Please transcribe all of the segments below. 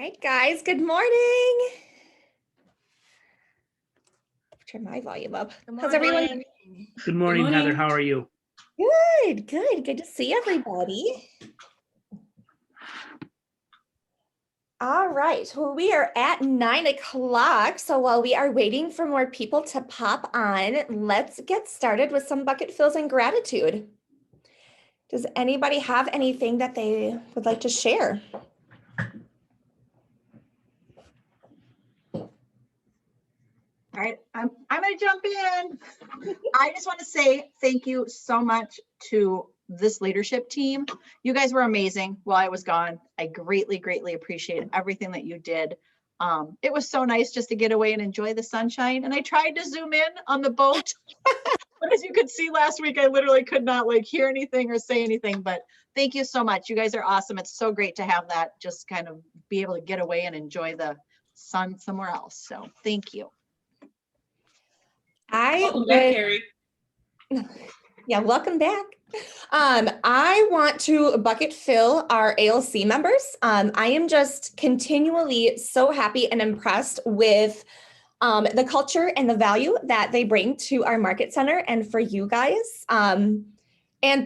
right, guys, good morning. Turn my volume up. How's everyone? Good morning, Heather. How are you? Good. Good to see everybody. All right, well, we are at 9 o'clock. So while we are waiting for more people to pop on, let's get started with some bucket fills and gratitude. Does anybody have anything that they would like to share? All right, I'm going to jump in. I just want to say thank you so much to this leadership team. You guys were amazing while I was gone. I greatly appreciate everything that you did. It was so nice just to get away and enjoy the sunshine. And I tried to zoom in on the boat, but as you could see last week, I literally could not hear anything or say anything. But thank you so much. You guys are awesome. It's so great to have that, just kind of be able to get away and enjoy the sun somewhere else. So thank you. Welcome back. I want to bucket fill our ALC members. I am just continually so happy and impressed with the culture and the value that they bring to our market center and for you guys, and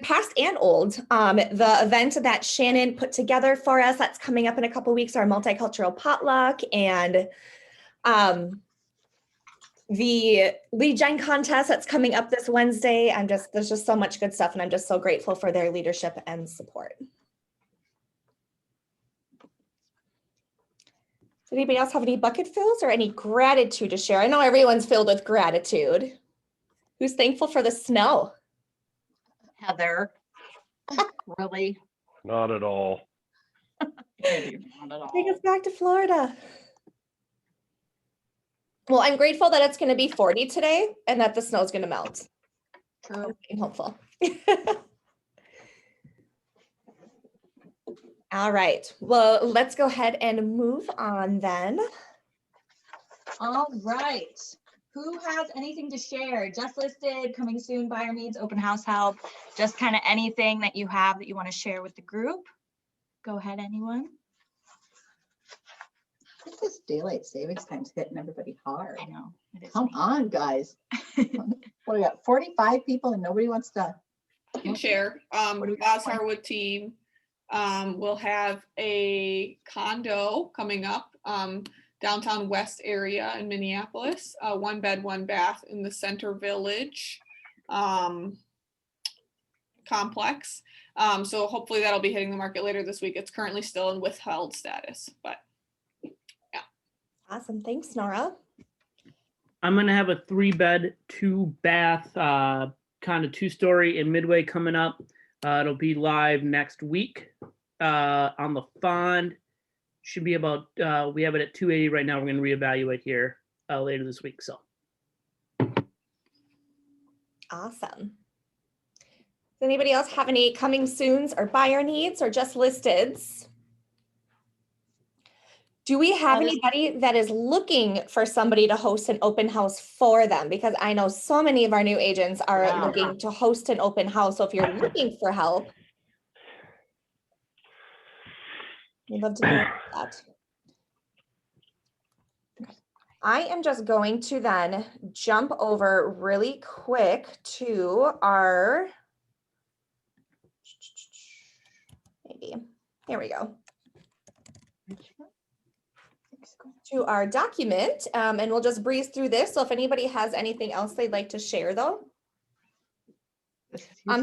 past and old. The event that Shannon put together for us that's coming up in a couple weeks, our multicultural potluck, and the lead gen contest that's coming up this Wednesday. There's just so much good stuff, and I'm just so grateful for their leadership and support. Does anybody else have any bucket fills or any gratitude to share? I know everyone's filled with gratitude. Who's thankful for the snow? Heather, really? Not at all. Take us back to Florida. Well, I'm grateful that it's going to be 40 today and that the snow is going to melt. True. I'm hopeful. All right. Well, let's go ahead and move on then. All right. Who has anything to share? Just listed, coming soon, buyer needs, open house help, just kind of anything that you have that you want to share with the group. Go ahead, anyone. This daylight savings time's hitting everybody hard. I know. Come on, guys. What we got? 45 people and nobody wants to. I can share. Boz Harwood team will have a condo coming up downtown west area in Minneapolis, 1 bed, 1 bath in the Center Village complex. So hopefully that'll be hitting the market later this week. It's currently still in withheld status, but yeah. Awesome. Thanks, Nora. I'm going to have a 3-bed, 2-bath, kind of 2-story in Midway coming up. It'll be live next week on the Fond. Should be about, we have it at 280 right now. We're going to reevaluate here later this week. So. Awesome. Does anybody else have any coming soons or buyer needs or just listeds? Do we have anybody that is looking for somebody to host an open house for them? Because I know so many of our new agents are looking to host an open house. So if you're looking for help, we'd love to know that. I am just going to then jump over really quick to our, here we go. To our document, and we'll just breeze through this. So if anybody has anything else they'd like to share though.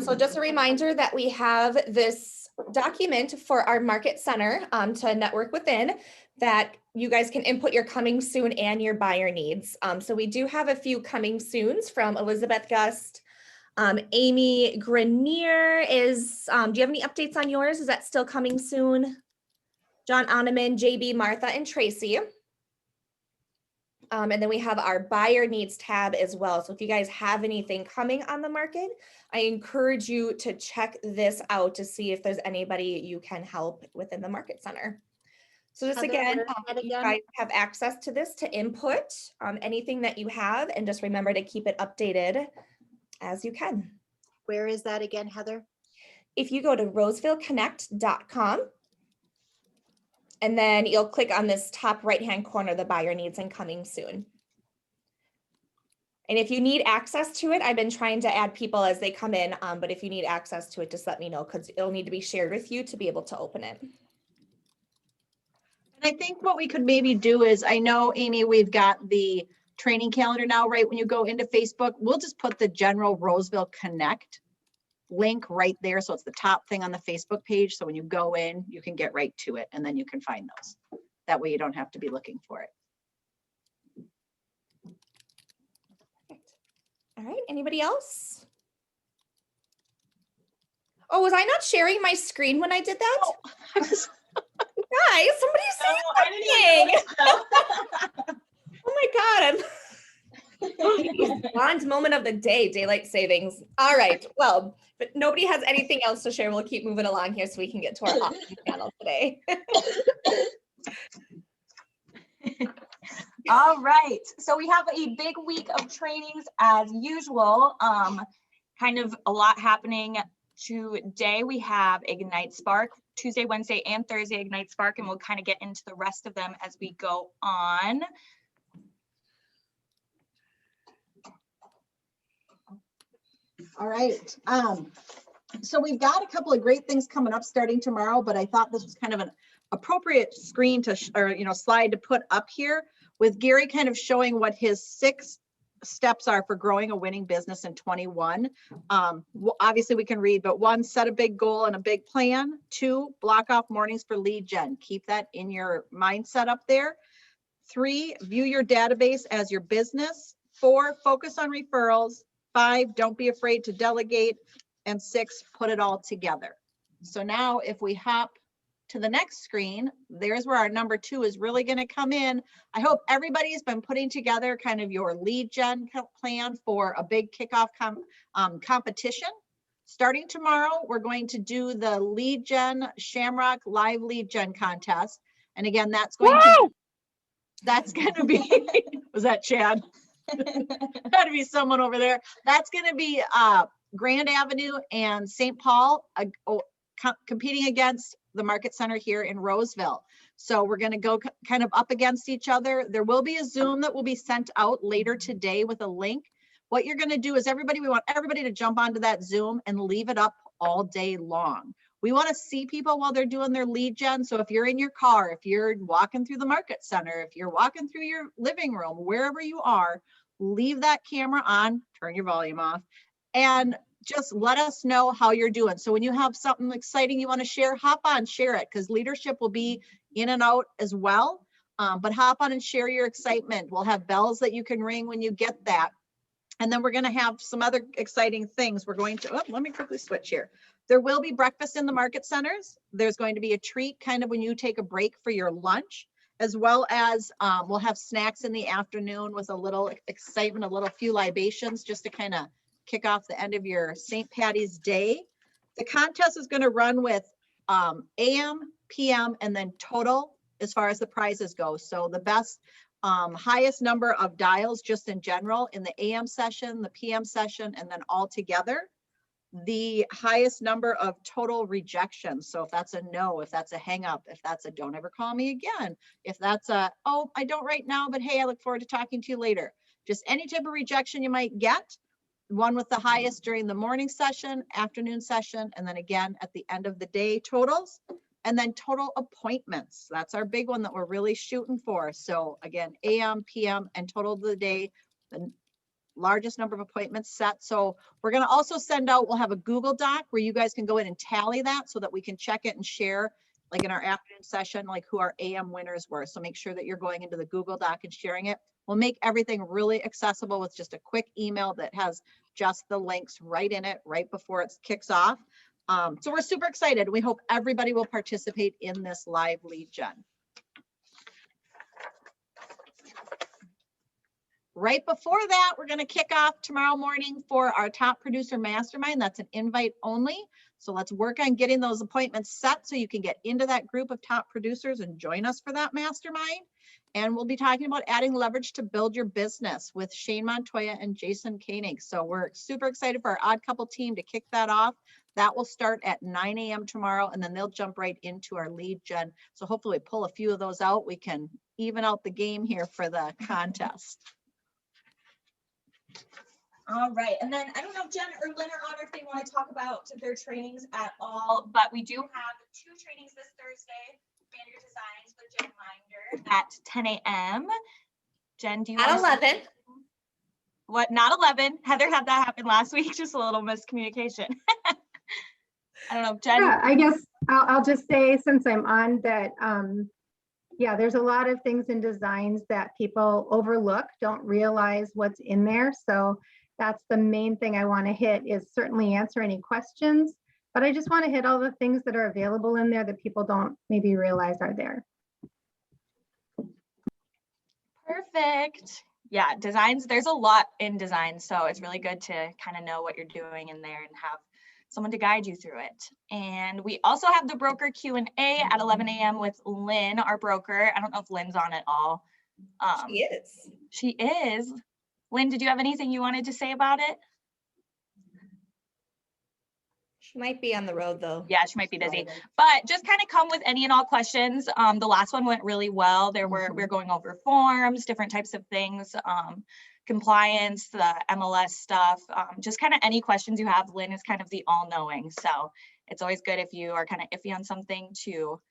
So just a reminder that we have this document for our market center to network within that you guys can input your coming soon and your buyer needs. So we do have a few coming soons from Elizabeth Gust. Amy Grenier is, do you have any updates on yours? Is that still coming soon? John Oneman, JB, Martha, and Tracy. And then we have our buyer needs tab as well. So if you guys have anything coming on the market, I encourage you to check this out to see if there's anybody you can help within the market center. So this again, you guys have access to this to input anything that you have, and just remember to keep it updated as you can. Where is that again, Heather? If you go to rosevilleconnect.com, And then you'll click on this top right-hand corner, the buyer needs and coming soon. And if you need access to it, I've been trying to add people as they come in, but if you need access to it, just let me know because it'll need to be shared with you to be able to open it. And I think what we could maybe do is, I know, Amy, we've got the training calendar now, right? When you go into Facebook, we'll just put the general Roseville Connect link right there. So it's the top thing on the Facebook page. So when you go in, you can get right to it and then you can find those. That way you don't have to be looking for it. All right, anybody else? Oh, was I not sharing my screen when I did that? Oh, I was- Guys, somebody say I didn't something. Oh my God, I'm Bond moment of the day, daylight savings. All right, well, but nobody has anything else to share. We'll keep moving along here so we can get to our awesome panel today. All right, so we have a big week of trainings as usual. Kind of a lot happening today. We have Ignite Spark, Tuesday, Wednesday, and Thursday Ignite Spark, and we'll kind of get into the rest of them as we go on. All right. So we've got a couple of great things coming up starting tomorrow, but I thought this was kind of an appropriate screen to, slide to put up here with Gary kind of showing what his 6 steps are for growing a winning business in 21. Obviously we can read, but 1, set a big goal and a big plan. 2, block off mornings for lead gen. Keep that in your mindset up there. 3, view your database as your business. 4, focus on referrals. 5, don't be afraid to delegate. And 6, put it all together. So now if we hop to the next screen, there's where our number 2 is really going to come in. I hope everybody's been putting together kind of your lead gen plan for a big kickoff competition. Starting tomorrow, we're going to do the lead gen Shamrock live lead gen contest. And again, that's going to be, was that Chad? Got to be someone over there. That's going to be Grand Avenue and St. Paul competing against the Market Center here in Roseville. So we're going to go kind of up against each other. There will be a Zoom that will be sent out later today with a link. What you're going to do is we want everybody to jump onto that Zoom and leave it up all day long. We want to see people while they're doing their lead gen. So if you're in your car, if you're walking through the Market Center, if you're walking through your living room, wherever you are, leave that camera on, turn your volume off, and just let us know how you're doing. So when you have something exciting you want to share, hop on, share it, because leadership will be in and out as well. But hop on and share your excitement. We'll have bells that you can ring when you get that. And then we're going to have some other exciting things. We're going to, let me quickly switch here. There will be breakfast in the Market Centers. There's going to be a treat kind of when you take a break for your lunch, as well as we'll have snacks in the afternoon with a little excitement, a few libations just to kind of kick off the end of your St. Patty's Day. The contest is going to run with AM, PM, and then total as far as the prizes go. So the best, highest number of dials just in general in the AM session, the PM session, and then all together. The highest number of total rejections. So if that's a no, if that's a hang up, if that's a don't ever call me again, if that's a, oh, I don't right now, but hey, I look forward to talking to you later. Just any type of rejection you might get. One with the highest during the morning session, afternoon session, and then again at the end of the day totals. And then total appointments. That's our big one that we're really shooting for. So again, AM, PM, and total of the day, the largest number of appointments set. So we're going to also send out, we'll have a Google Doc where you guys can go in and tally that so that we can check it and share, like in our afternoon session, like who our AM winners were. So make sure that you're going into the Google Doc and sharing it. We'll make everything really accessible with just a quick email that has just the links right in it right before it kicks off. So we're super excited. We hope everybody will participate in this live lead gen. Right before that, we're going to kick off tomorrow morning for our top producer mastermind. That's an invite only. So let's work on getting those appointments set so you can get into that group of top producers and join us for that mastermind. And we'll be talking about adding leverage to build your business with Shane Montoya and Jason Koenig. So we're super excited for our Odd Couple team to kick that off. That will start at 9 a.m. tomorrow, and then they'll jump right into our lead gen. So hopefully pull a few of those out. We can even out the game here for the contest. All right, and then I don't know if Jen or Lynn are on, or if they want to talk about their trainings at all, but we do have 2 trainings this Thursday. Banner Designs with Jen Minder at 10 a.m. Jen, do you At want to- 11. What, not 11? Heather had that happen last week, just a little miscommunication. I don't know, Jen. Yeah, I guess I'll just say, since I'm on that, yeah, there's a lot of things in designs that people overlook, don't realize what's in there. So that's the main thing I want to hit, is certainly answer any questions, but I just want to hit all the things that are available in there that people don't maybe realize are there. Perfect. Yeah, designs, there's a lot in design, so it's really good to kind of know what you're doing in there and have someone to guide you through it. And we also have the broker Q&A at 11 a.m. with Lynn, our broker. I don't know if Lynn's on at all. She is. She is. Lynn, did you have anything you wanted to say about it? She might be on the road though. Yeah, she might be busy, but just kind of come with any and all questions. The last one went really well. We're going over forms, different types of things, compliance, the MLS stuff, just kind of any questions you have. Lynn is kind of the all-knowing, so it's always good if you are kind of iffy on something to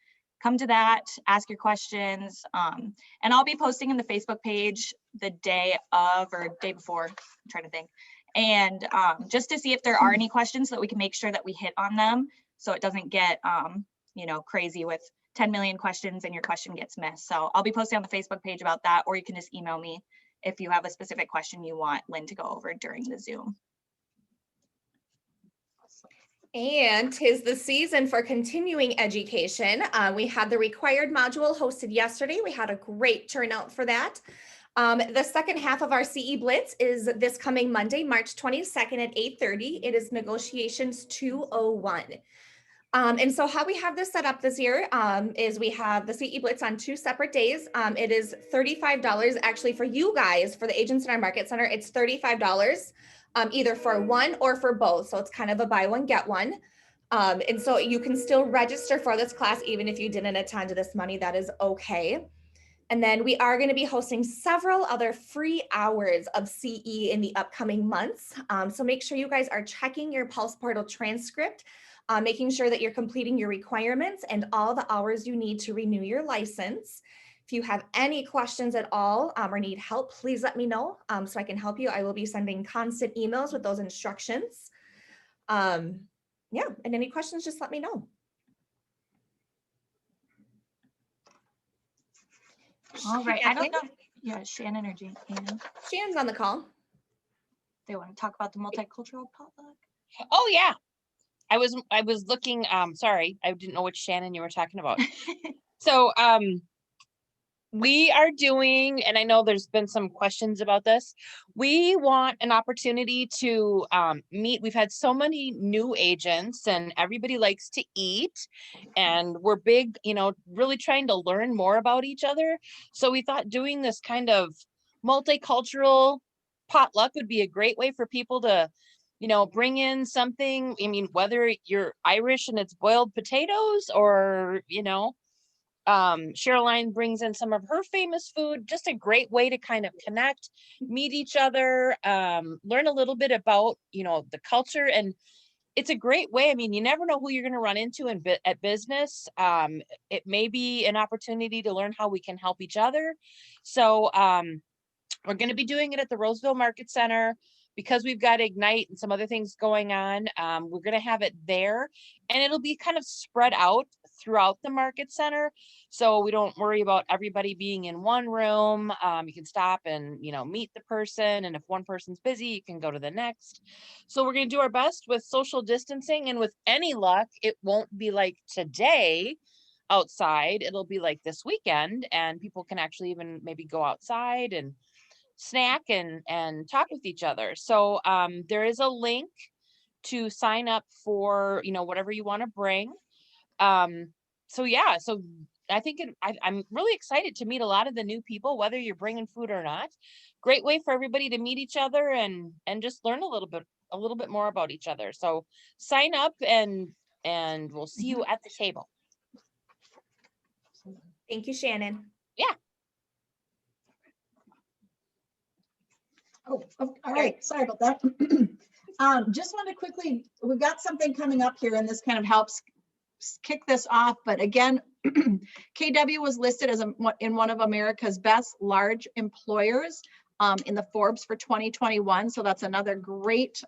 come to that, ask your questions, and I'll be posting in the Facebook page the day of or day before, I'm trying to think, and just to see if there are any questions so that we can make sure that we hit on them, so it doesn't get you know, crazy with 10 million questions and your question gets missed. So I'll be posting on the Facebook page about that, or you can just email me if you have a specific question you want Lynn to go over during the Zoom. And 'tis the season for continuing education. We had the required module hosted yesterday. We had a great turnout for that. The second half of our CE Blitz is this coming Monday, March 22nd at 8:30. It is Negotiations 201. And so how we have this set up this year is we have the CE Blitz on 2 separate days. It is $35 actually for you guys, for the agents in our market center. It's $35 either for one or for both. So it's kind of a buy one, get one. And so you can still register for this class even if you didn't attend this money, that is okay. And then we are going to be hosting several other free hours of CE in the upcoming months. So make sure you guys are checking your Pulse Portal transcript, making sure that you're completing your requirements and all the hours you need to renew your license. If you have any questions at all or need help, please let me know so I can help you. I will be sending constant emails with those instructions. Yeah, and any questions, just let me know. All right, I don't know. Yeah, Shannon or Jane, Shannon's on the call. they want to talk about the multicultural potluck. Oh yeah. I was looking, sorry, I didn't know which Shannon you were talking about. So we are doing, and I know there's been some questions about this. We want an opportunity to meet. We've had so many new agents and everybody likes to eat, and we're big, you know, really trying to learn more about each other. So we thought doing this kind of multicultural potluck would be a great way for people to, you know, bring in something. I mean, whether you're Irish and it's boiled potatoes, or, you know, Cheryline brings in some of her famous food, just a great way to kind of connect, meet each other, learn a little bit about, you know, the culture. And it's a great way. I mean, you never know who you're going to run into at business. It may be an opportunity to learn how we can help each other. So we're going to be doing it at the Roseville Market Center. Because we've got Ignite and some other things going on, we're going to have it there, and it'll be kind of spread out throughout the market center. So we don't worry about everybody being in one room. You can stop and, you know, meet the person. And if one person's busy, you can go to the next. So we're going to do our best with social distancing, and with any luck, it won't be like today outside. It'll be like this weekend, and people can actually even maybe go outside and snack and talk with each other. So there is a link to sign up for, you know, whatever you want to bring. So yeah, so I think I'm really excited to meet a lot of the new people, whether you're bringing food or not. Great way for everybody to meet each other and just learn a little bit a little bit more about each other. So sign up and we'll see you at the table. Thank you, Shannon. Oh, all right. Sorry about that. Just want to quickly, we've got something coming up here and this kind of helps kick this off. But again, KW was listed as in one of America's best large employers in the Forbes for 2021. So that's another great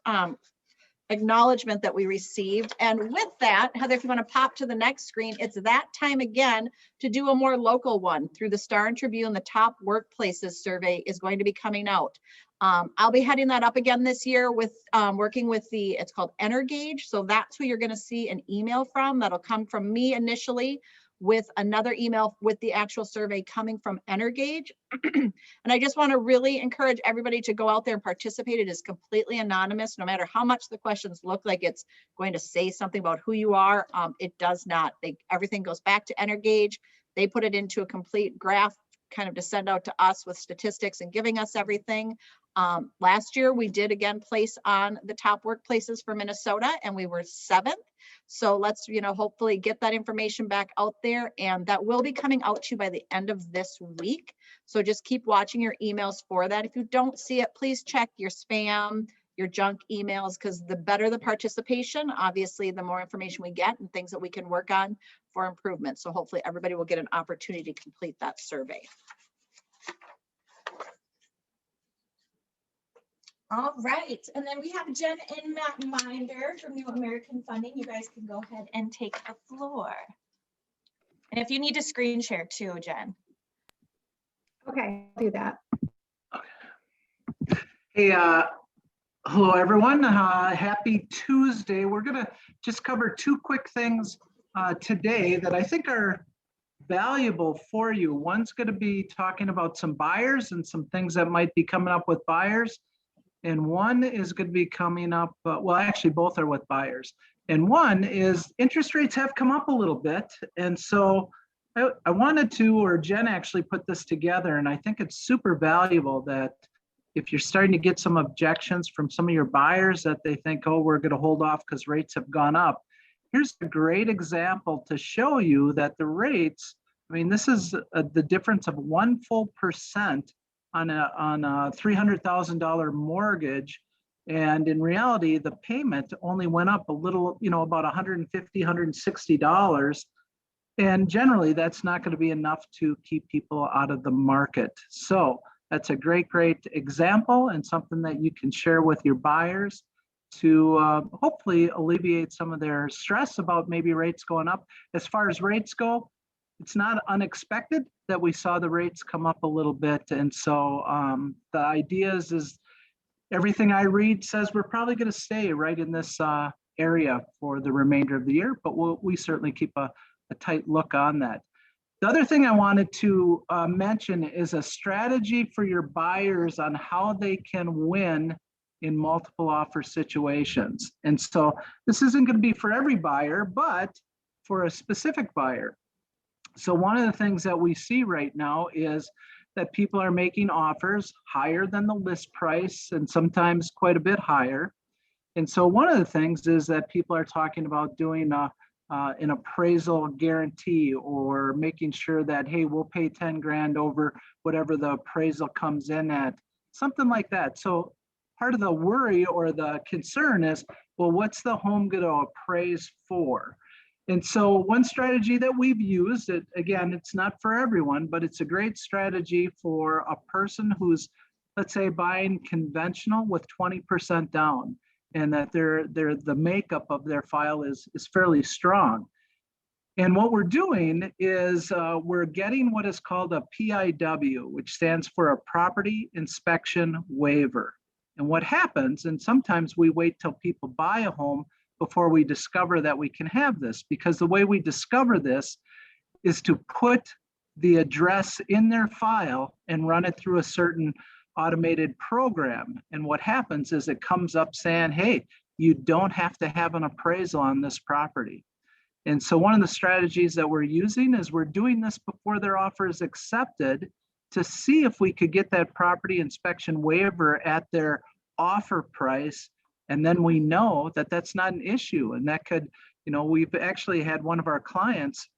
acknowledgement that we received. And with that, Heather, if you want to pop to the next screen, it's that time again to do a more local one through the Star and Tribune. The top workplaces survey is going to be coming out. I'll be heading that up again this year with working with it's called Energage. So that's who you're going to see an email from. That'll come from me initially with another email with the actual survey coming from Energage. And I just want to really encourage everybody to go out there and participate. It is completely anonymous. No matter how much the questions look like it's going to say something about who you are, it does not. Everything goes back to Energage. They put it into a complete graph kind of to send out to us with statistics and giving us everything. Last year, we did again place on the top workplaces for Minnesota and we were 7th. So let's, hopefully get that information back out there, and that will be coming out to you by the end of this week. So just keep watching your emails for that. If you don't see it, please check your spam, your junk emails, because the better the participation, obviously, the more information we get and things that we can work on for improvement. So hopefully everybody will get an opportunity to complete that survey. All right, and then we have Jen and Matt Minder from New American Funding. You guys can go ahead and take the floor. And if you need to screen share too, Jen. Okay, I'll do that. Hey, hello everyone. Happy Tuesday. We're gonna just cover 2 quick things today that I think are valuable for you. One's gonna be talking about some buyers and some things that might be coming up with buyers. And one is going to be coming up, well, actually both are with buyers. And one is interest rates have come up a little bit. And so I wanted to, or Jen actually put this together, and I think it's super valuable that if you're starting to get some objections from some of your buyers that they think, oh, we're going to hold off because rates have gone up. Here's a great example to show you that the rates, I mean, this is the difference of 1 full percent on a $300,000 mortgage. And in reality, the payment only went up a little, about $150, $160. And generally that's not going to be enough to keep people out of the market. So that's a great example and something that you can share with your buyers to hopefully alleviate some of their stress about maybe rates going up. As far as rates go, it's not unexpected that we saw the rates come up a little bit. And so the idea is everything I read says we're probably going to stay right in this area for the remainder of the year, but we certainly keep a tight look on that. The other thing I wanted to mention is a strategy for your buyers on how they can win in multiple offer situations. And so this isn't going to be for every buyer, but for a specific buyer. So one of the things that we see right now is that people are making offers higher than the list price and sometimes quite a bit higher. And so one of the things is that people are talking about doing an appraisal guarantee or making sure that, hey, we'll pay 10 grand over whatever the appraisal comes in at, something like that. So part of the worry or the concern is, well, what's the home going to appraise for? And so one strategy that we've used, again, it's not for everyone, but it's a great strategy for a person who's, let's say, buying conventional with 20% down, and that the makeup of their file is fairly strong. And what we're doing is we're getting what is called a PIW, which stands for a Property Inspection Waiver. And what happens, and sometimes we wait till people buy a home before we discover that we can have this, because the way we discover this is to put the address in their file and run it through a certain automated program. And what happens is it comes up saying, hey, you don't have to have an appraisal on this property. And so one of the strategies that we're using is we're doing this before their offer is accepted to see if we could get that property inspection waiver at their offer price And then we know that that's not an issue. And that could, we've actually had one of our clients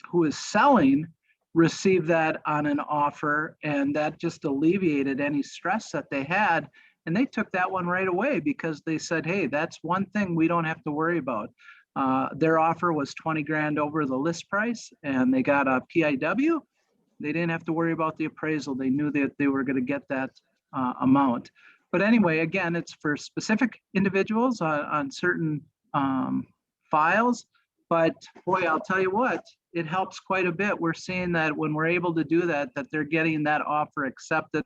who is selling receive that on an offer, and that just alleviated any stress that they had. And they took that one right away because they said, hey, that's one thing we don't have to worry about. Their offer was 20 grand over the list price, and they got a PIW. They didn't have to worry about the appraisal. They knew that they were going to get that amount. But anyway, again, it's for specific individuals on certain files. But boy, I'll tell you what, it helps quite a bit. We're seeing that when we're able to do that, that they're getting that offer accepted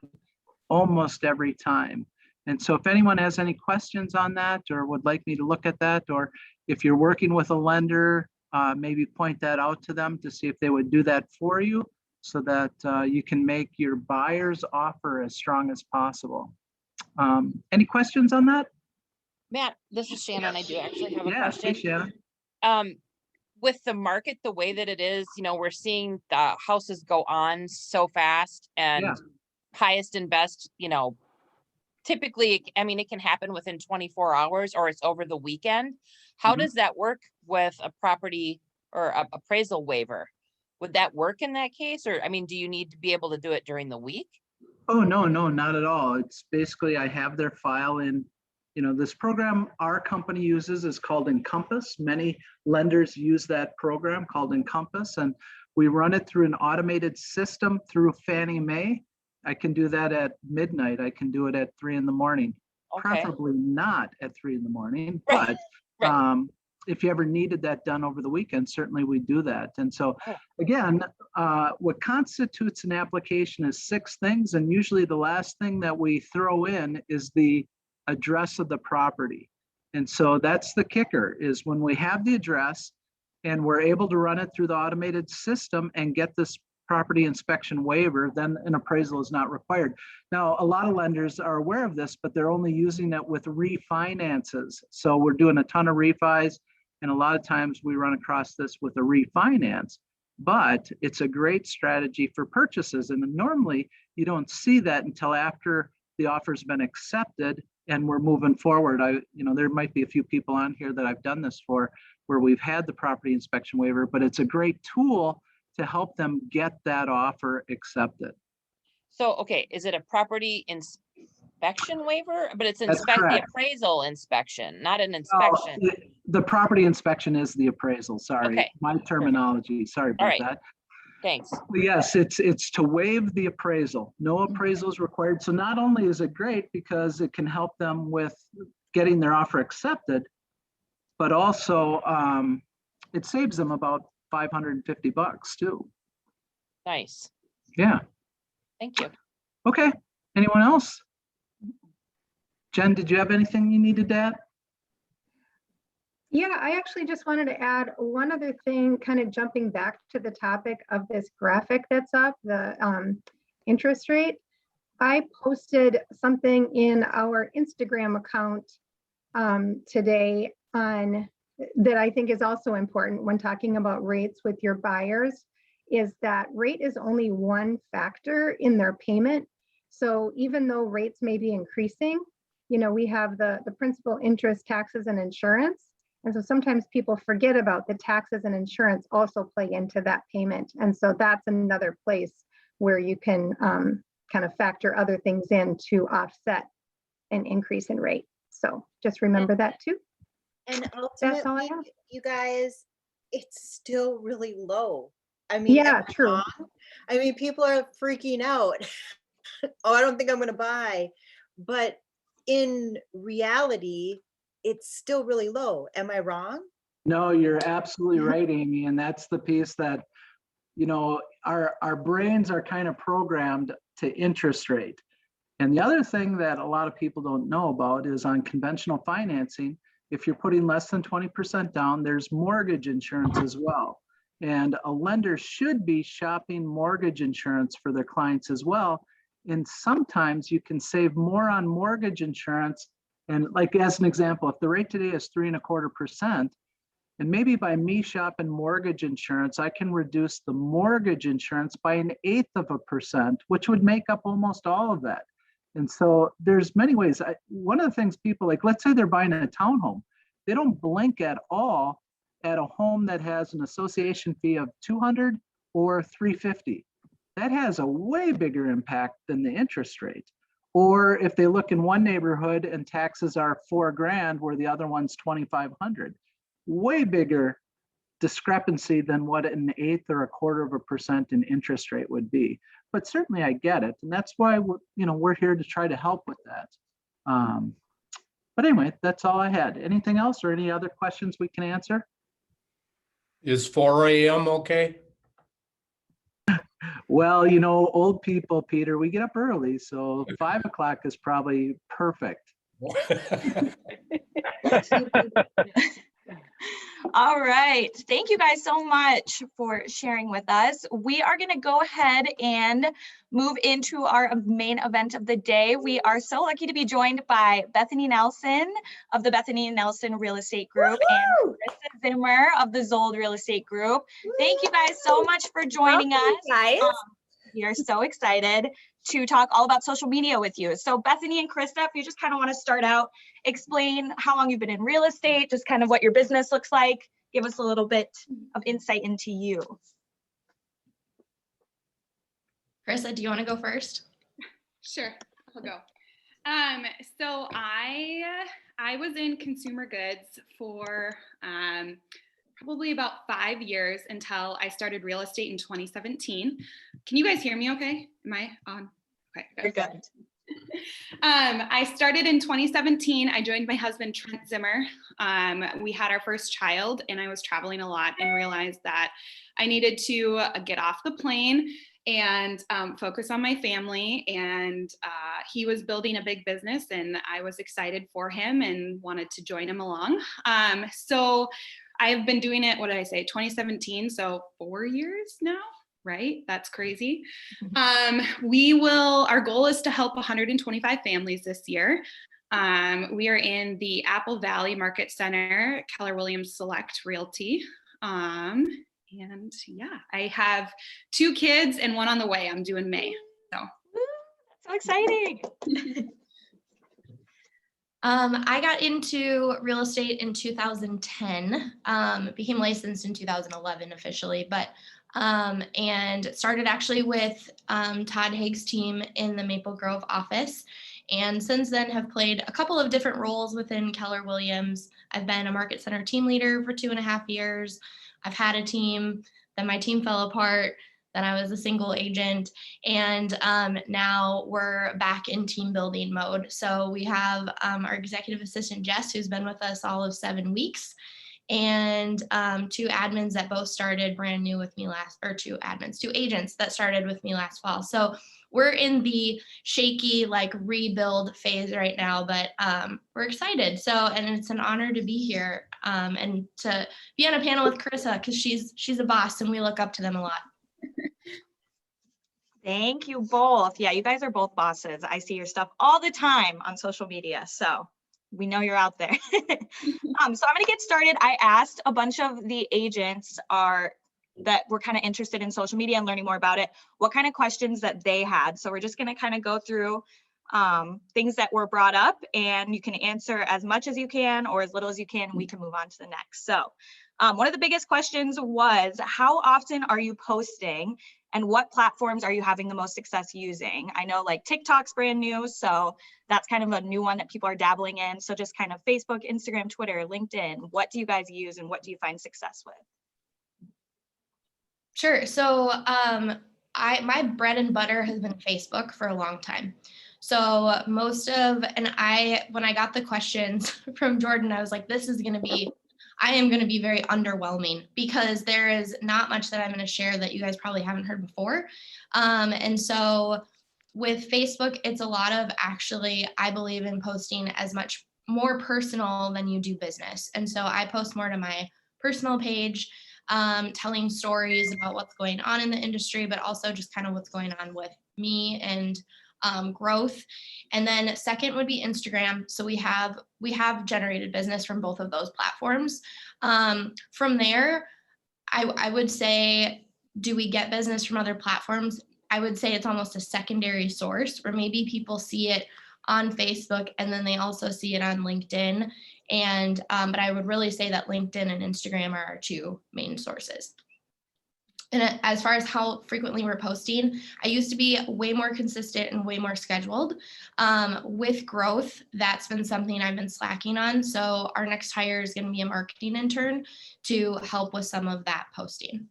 almost every time. And so if anyone has any questions on that or would like me to look at that, or if you're working with a lender, maybe point that out to them to see if they would do that for you so that you can make your buyer's offer as strong as possible. Any questions on that? Matt, this is Shannon. I do actually have a Yeah, question. hey, Shannon. With the market the way that it is, we're seeing the houses go on so fast and Yeah. highest and best, typically, I mean, it can happen within 24 hours or it's over the weekend. How Mhm. does that work with a property or a appraisal waiver? Would that work in that case? Or, I mean, do you need to be able to do it during the week? Oh, no, not at all. It's basically, I have their file in, this program our company uses is called Encompass. Many lenders use that program called Encompass, and we run it through an automated system through Fannie Mae. I can do that at midnight. I can do it at 3 a.m, Okay. preferably not at 3 a.m, Right, but right. if you ever needed that done over the weekend, certainly we do that. And so Oh. again, what constitutes an application is 6 things. And usually the last thing that we throw in is the address of the property. And so that's the kicker, is when we have the address and we're able to run it through the automated system and get this property inspection waiver, then an appraisal is not required. Now, a lot of lenders are aware of this, but they're only using it with refinances. So we're doing a ton of refis, and a lot of times we run across this with a refinance, but it's a great strategy for purchases. And normally you don't see that until after the offer's been accepted and we're moving forward. There might be a few people on here that I've done this for where we've had the property inspection waiver, but it's a great tool to help them get that offer accepted. So, okay, is it a property inspection waiver? But it's That's the correct. appraisal inspection, not an Oh, inspection. the property inspection is the appraisal. Sorry, Okay. my terminology. Sorry about right. that. Thanks. But yes, it's to waive the appraisal. No appraisal is required. So not only is it great because it can help them with getting their offer accepted, but also it saves them about $550 too. Nice. Yeah. Thank you. Okay. Anyone else? Jen, did you have anything you needed to add? Yeah, I actually just wanted to add one other thing, kind of jumping back to the topic of this graphic that's up, the interest rate. I posted something in our Instagram account today on that I think is also important when talking about rates with your buyers, is that rate is only one factor in their payment. So even though rates may be increasing, we have the principal, interest, taxes, and insurance. And so sometimes people forget about the taxes and insurance also play into that payment. And so that's another place where you can kind of factor other things in to offset an increase in rate. So just remember that too. And That's all I ultimately, have. you guys, it's still really low. I mean, Yeah, am I true. wrong? I mean, people are freaking out. Oh, I don't think I'm going to buy. But in reality, it's still really low. Am I wrong? No, you're absolutely right, Amy. And that's the piece that, our brains are kind of programmed to interest rate. And the other thing that a lot of people don't know about is on conventional financing, if you're putting less than 20% down, there's mortgage insurance as well. And a lender should be shopping mortgage insurance for their clients as well. And sometimes you can save more on mortgage insurance. And like, as an example, if the rate today is 3.25%, and maybe by me shopping mortgage insurance, I can reduce the mortgage insurance by 1/8%, which would make up almost all of that. And so there's many ways. One of the things people like, let's say they're buying a townhome, they don't blink at all at a home that has an association fee of 200 or 350. That has a way bigger impact than the interest rate. Or if they look in one neighborhood and taxes are $4,000 where the other one's 2,500, way bigger discrepancy than what an 1/8 or 1/4% in interest rate would be. But certainly I get it. And that's why we're here to try to help with that. But anyway, that's all I had. Anything else or any other questions we can answer? Is 4 a.m. okay? Well, old people, Peter, we get up early, so 5 o'clock is probably perfect. All right. Thank you guys so much for sharing with us. We are going to go ahead and move into our main event of the day. We are so lucky to be joined by Bethany Nelson of the Bethany Nelson Real Estate Group and Carissa Zimmer of the Zold Real Estate Group. Thank you guys so much for joining us. Guys. We are so excited to talk all about social media with you. So Bethany and Krista, if you just kind of want to start out, explain how long you've been in real estate, just kind of what your business looks like. Give us a little bit of insight into you. Krista, do you want to go first? Sure, I'll go. So I was in consumer goods for probably about 5 years until I started real estate in 2017. Can you guys hear me okay? Am I on? Okay, You're good. I started in 2017. I joined my husband, Trent Zimmer. We had our first child and I was traveling a lot and realized that I needed to get off the plane and focus on my family. And he was building a big business and I was excited for him and wanted to join him along. So I've been doing it, what did I say, 2017, so 4 years now, right? That's crazy. Our goal is to help 125 families this year. We are in the Apple Valley Market Center, Keller Williams Select Realty. And yeah, I have 2 kids and 1 on the way. I'm due in May. So exciting. I got into real estate in 2010, became licensed in 2011 officially, but and started actually with Todd Haig's team in the Maple Grove office. And since then have played a couple of different roles within Keller Williams. I've been a market center team leader for 2.5 years. I've had a team, then my team fell apart. Then I was a single agent, and now we're back in team building mode. So we have our executive assistant, Jess, who's been with us all of 7 weeks, and 2 admins that both started brand new with me two agents that started with me last fall. So we're in the shaky, rebuild phase right now, but we're excited. So, and it's an honor to be here and to be on a panel with Carissa, because she's a boss and we look up to them a lot. Thank you both. Yeah, you guys are both bosses. I see your stuff all the time on social media, so we know you're out there. So I'm going to get started. I asked a bunch of the agents that were kind of interested in social media and learning more about it, what kind of questions that they had. So we're just going to kind of go through things that were brought up, and you can answer as much as you can or as little as you can. We can move on to the next. So one of the biggest questions was, how often are you posting and what platforms are you having the most success using? I know TikTok's brand new, so that's kind of a new one that people are dabbling in. So just kind of Facebook, Instagram, Twitter, LinkedIn, what do you guys use and what do you find success with? Sure. So my bread and butter has been Facebook for a long time. So when I got the questions from Jordan, I was like, I am going to be very underwhelming, because there is not much that I'm going to share that you guys probably haven't heard before. And so with Facebook, it's a lot of I believe in posting as much more personal than you do business. And so I post more to my personal page, telling stories about what's going on in the industry, but also just kind of what's going on with me and growth. And then second would be Instagram. So we have generated business from both of those platforms. From there, I would say, do we get business from other platforms? I would say it's almost a secondary source where maybe people see it on Facebook and then they also see it on LinkedIn. And, but I would really say that LinkedIn and Instagram are our two main sources. And as far as how frequently we're posting, I used to be way more consistent and way more scheduled. With growth, that's been something I've been slacking on. So our next hire is going to be a marketing intern to help with some of that posting.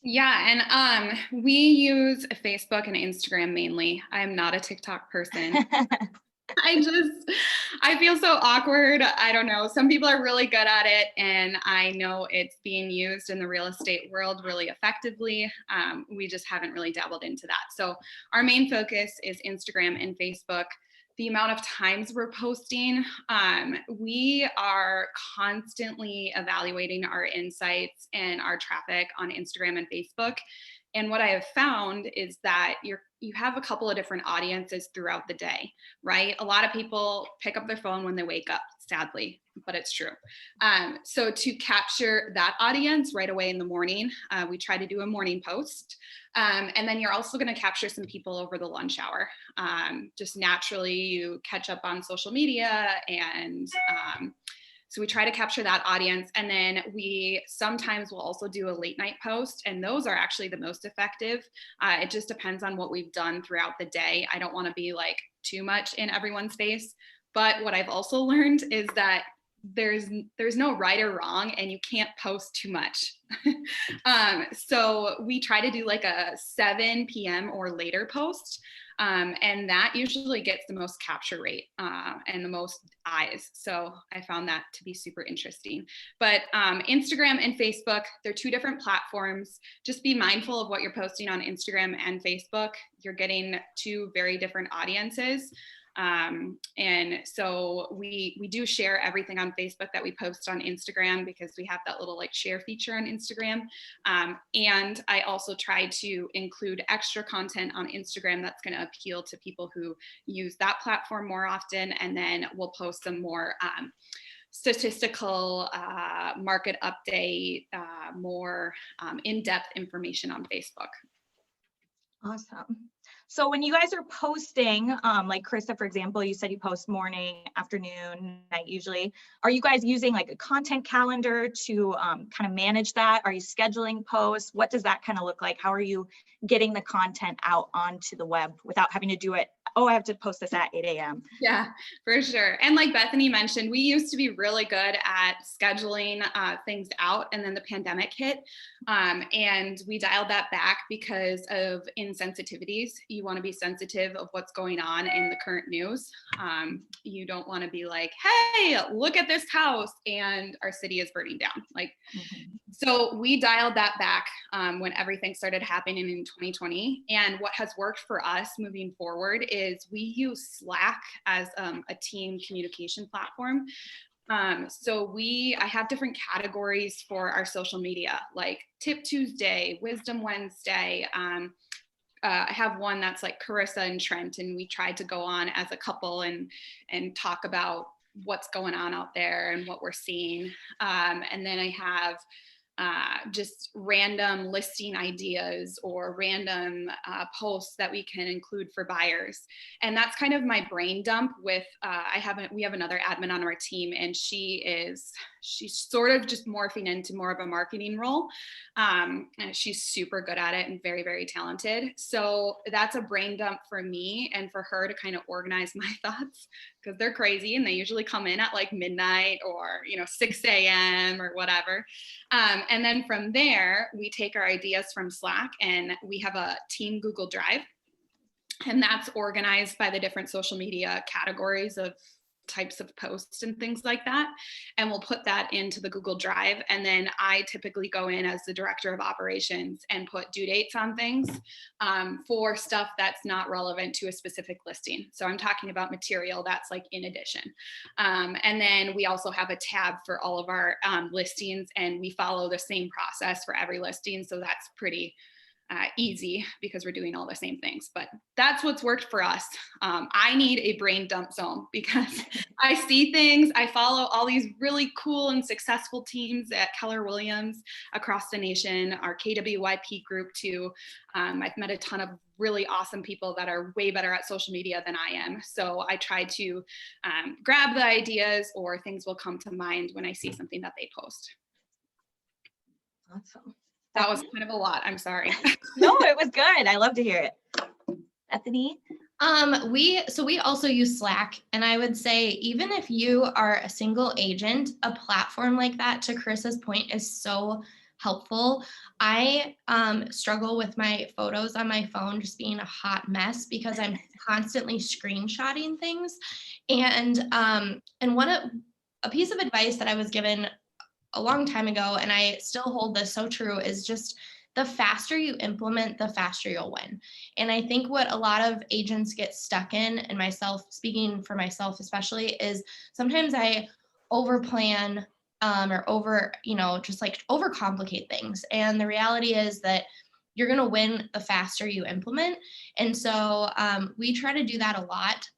Yeah, and we use Facebook and Instagram mainly. I'm not a TikTok person. I feel so awkward. I don't know. Some people are really good at it, and I know it's being used in the real estate world really effectively. We just haven't really dabbled into that. So our main focus is Instagram and Facebook. The amount of times we're posting, we are constantly evaluating our insights and our traffic on Instagram and Facebook. And what I have found is that you have a couple of different audiences throughout the day, right? A lot of people pick up their phone when they wake up, sadly, but it's true. So to capture that audience right away in the morning, we try to do a morning post. And then you're also going to capture some people over the lunch hour. Just naturally, you catch up on social media, and so we try to capture that audience. And then we sometimes will also do a late night post, and those are actually the most effective. It just depends on what we've done throughout the day. I don't want to be like too much in everyone's face. But what I've also learned is that there's no right or wrong, and you can't post too much. So we try to do like a 7 p.m. or later post. And that usually gets the most capture rate and the most eyes. So I found that to be super interesting. But Instagram and Facebook, they're two different platforms. Just be mindful of what you're posting on Instagram and Facebook. You're getting two very different audiences. And so we do share everything on Facebook that we post on Instagram, because we have that little like share feature on Instagram. And I also try to include extra content on Instagram that's going to appeal to people who use that platform more often. And then we'll post some more statistical market update, more in-depth information on Facebook. Awesome. So when you guys are posting, like Krista, for example, you said you post morning, afternoon, night usually. Are you guys using like a content calendar to kind of manage that? Are you scheduling posts? What does that kind of look like? How are you getting the content out onto the web without having to do it? Oh, I have to post this at 8 a.m. Yeah, for sure. And like Bethany mentioned, we used to be really good at scheduling things out, and then the pandemic hit. And we dialed that back because of insensitivities. You want to be sensitive of what's going on in the current news. You don't want to be like, hey, look at this house and our city is burning down. Like, so we dialed that back when everything started happening in 2020. And what has worked for us moving forward is we use Slack as a team communication platform. So I have different categories for our social media, like Tip Tuesday, Wisdom Wednesday. I have one that's like Carissa and Trent, and we tried to go on as a couple and talk about what's going on out there and what we're seeing. And then I have just random listing ideas or random posts that we can include for buyers. And that's kind of my brain dump with, we have another admin on our team, and she's sort of just morphing into more of a marketing role. And she's super good at it and very, very talented. So that's a brain dump for me and for her to kind of organize my thoughts, because they're crazy and they usually come in at like midnight or 6 a.m. or whatever. And then from there, we take our ideas from Slack, and we have a team Google Drive, and that's organized by the different social media categories of types of posts and things like that. And we'll put that into the Google Drive. And then I typically go in as the director of operations and put due dates on things for stuff that's not relevant to a specific listing. So I'm talking about material that's like in addition. And then we also have a tab for all of our listings, and we follow the same process for every listing. So that's pretty easy because we're doing all the same things, but that's what's worked for us. I need a brain dump zone because I see things, I follow all these really cool and successful teams at Keller Williams across the nation, our KWYP group too. I've met a ton of really awesome people that are way better at social media than I am. So I try to grab the ideas, or things will come to mind when I see something that they post. Awesome. That was kind of a lot. I'm sorry. No, it was good. I love to hear it. Bethany? We also use Slack, and I would say even if you are a single agent, a platform like that, to Chris's point, is so helpful. I struggle with my photos on my phone just being a hot mess because I'm constantly screenshotting things. And a piece of advice that I was given a long time ago, and I still hold this so true, is just the faster you implement, the faster you'll win. And I think what a lot of agents get stuck in, and myself, speaking for myself especially, is sometimes I overplan or just like overcomplicate things. And the reality is that you're going to win the faster you implement. And so we try to do that a lot.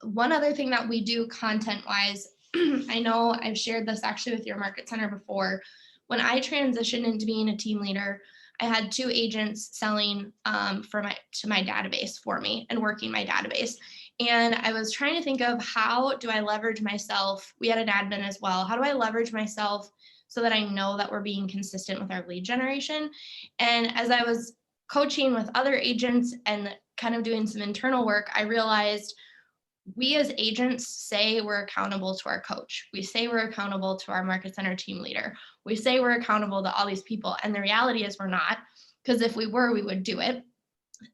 One other thing that we do content-wise, I know I've shared this actually with your market center before. When I transitioned into being a team leader, I had 2 agents selling to my database for me and working my database. And I was trying to think of, how do I leverage myself? We had an admin as well. How do I leverage myself so that I know that we're being consistent with our lead generation? And as I was coaching with other agents and kind of doing some internal work, I realized we as agents say we're accountable to our coach. We say we're accountable to our market center team leader. We say we're accountable to all these people. And the reality is we're not, because if we were, we would do it.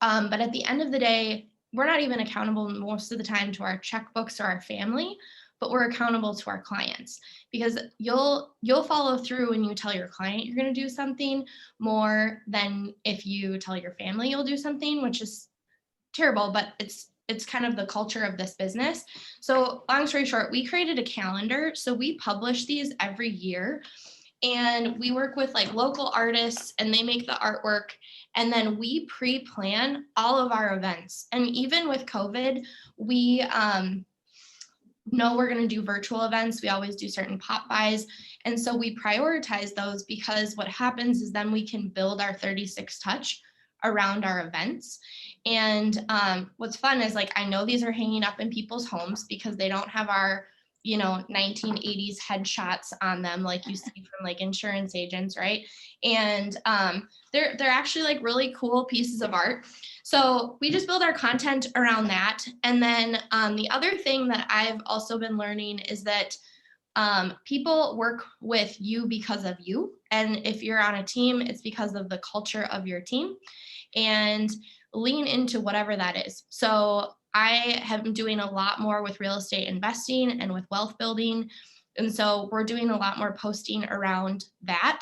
But at the end of the day, we're not even accountable most of the time to our checkbooks or our family, but we're accountable to our clients, because you'll follow through when you tell your client you're going to do something more than if you tell your family you'll do something, which is terrible, but it's kind of the culture of this business. So long story short, we created a calendar. So we publish these every year, and we work with like local artists, and they make the artwork. And then we pre-plan all of our events. And even with COVID, we know we're going to do virtual events. We always do certain pop buys. And so we prioritize those, because what happens is then we can build our 36 touch around our events. And what's fun is, like, I know these are hanging up in people's homes because they don't have our 1980s headshots on them like you see from like insurance agents, right? And they're actually like really cool pieces of art. So we just build our content around that. And then the other thing that I've also been learning is that people work with you because of you. And if you're on a team, it's because of the culture of your team, and lean into whatever that is. So I have been doing a lot more with real estate investing and with wealth building. And so we're doing a lot more posting around that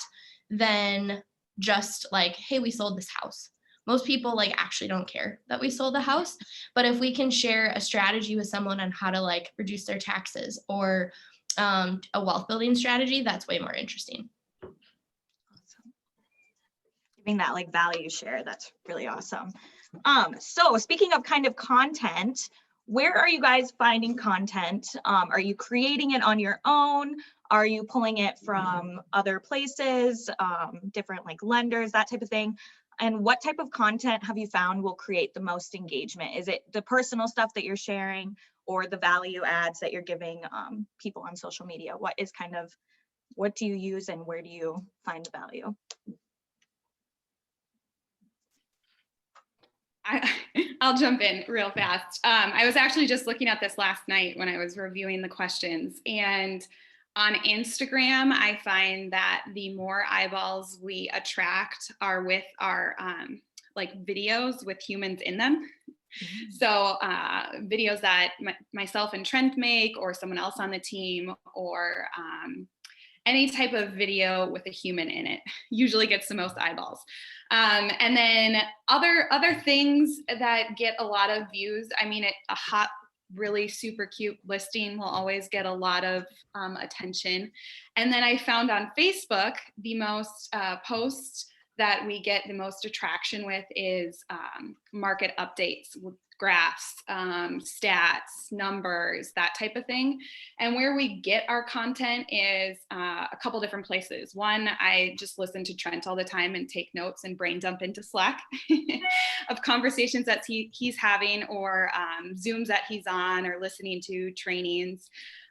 than just like, hey, we sold this house. Most people like actually don't care that we sold the house. But if we can share a strategy with someone on how to like reduce their taxes, or a wealth building strategy, that's way more interesting. Awesome. Giving that like value share, that's really awesome. So speaking of kind of content, where are you guys finding content? Are you creating it on your own? Are you pulling it from other places, different like lenders, that type of thing? And what type of content have you found will create the most engagement? Is it the personal stuff that you're sharing, or the value adds that you're giving people on social media? What do you use, and where do you find the value? I'll jump in real fast. I was actually just looking at this last night when I was reviewing the questions, and on Instagram, I find that the more eyeballs we attract are with our like videos with humans in them. So videos that myself and Trent make, or someone else on the team, or any type of video with a human in it usually gets the most eyeballs. And then other things that get a lot of views. I mean, a hot, really super cute listing will always get a lot of attention. And then I found on Facebook, the most posts that we get the most attraction with is market updates, graphs, stats, numbers, that type of thing. And where we get our content is a couple different places. One, I just listen to Trent all the time and take notes and brain dump into Slack of conversations that he's having, or Zooms that he's on, or listening to trainings.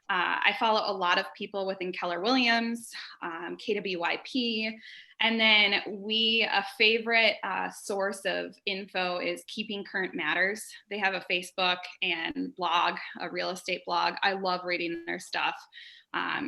I follow a lot of people within Keller Williams, KWYP, and then a favorite source of info is Keeping Current Matters. They have a Facebook and blog, a real estate blog. I love reading their stuff.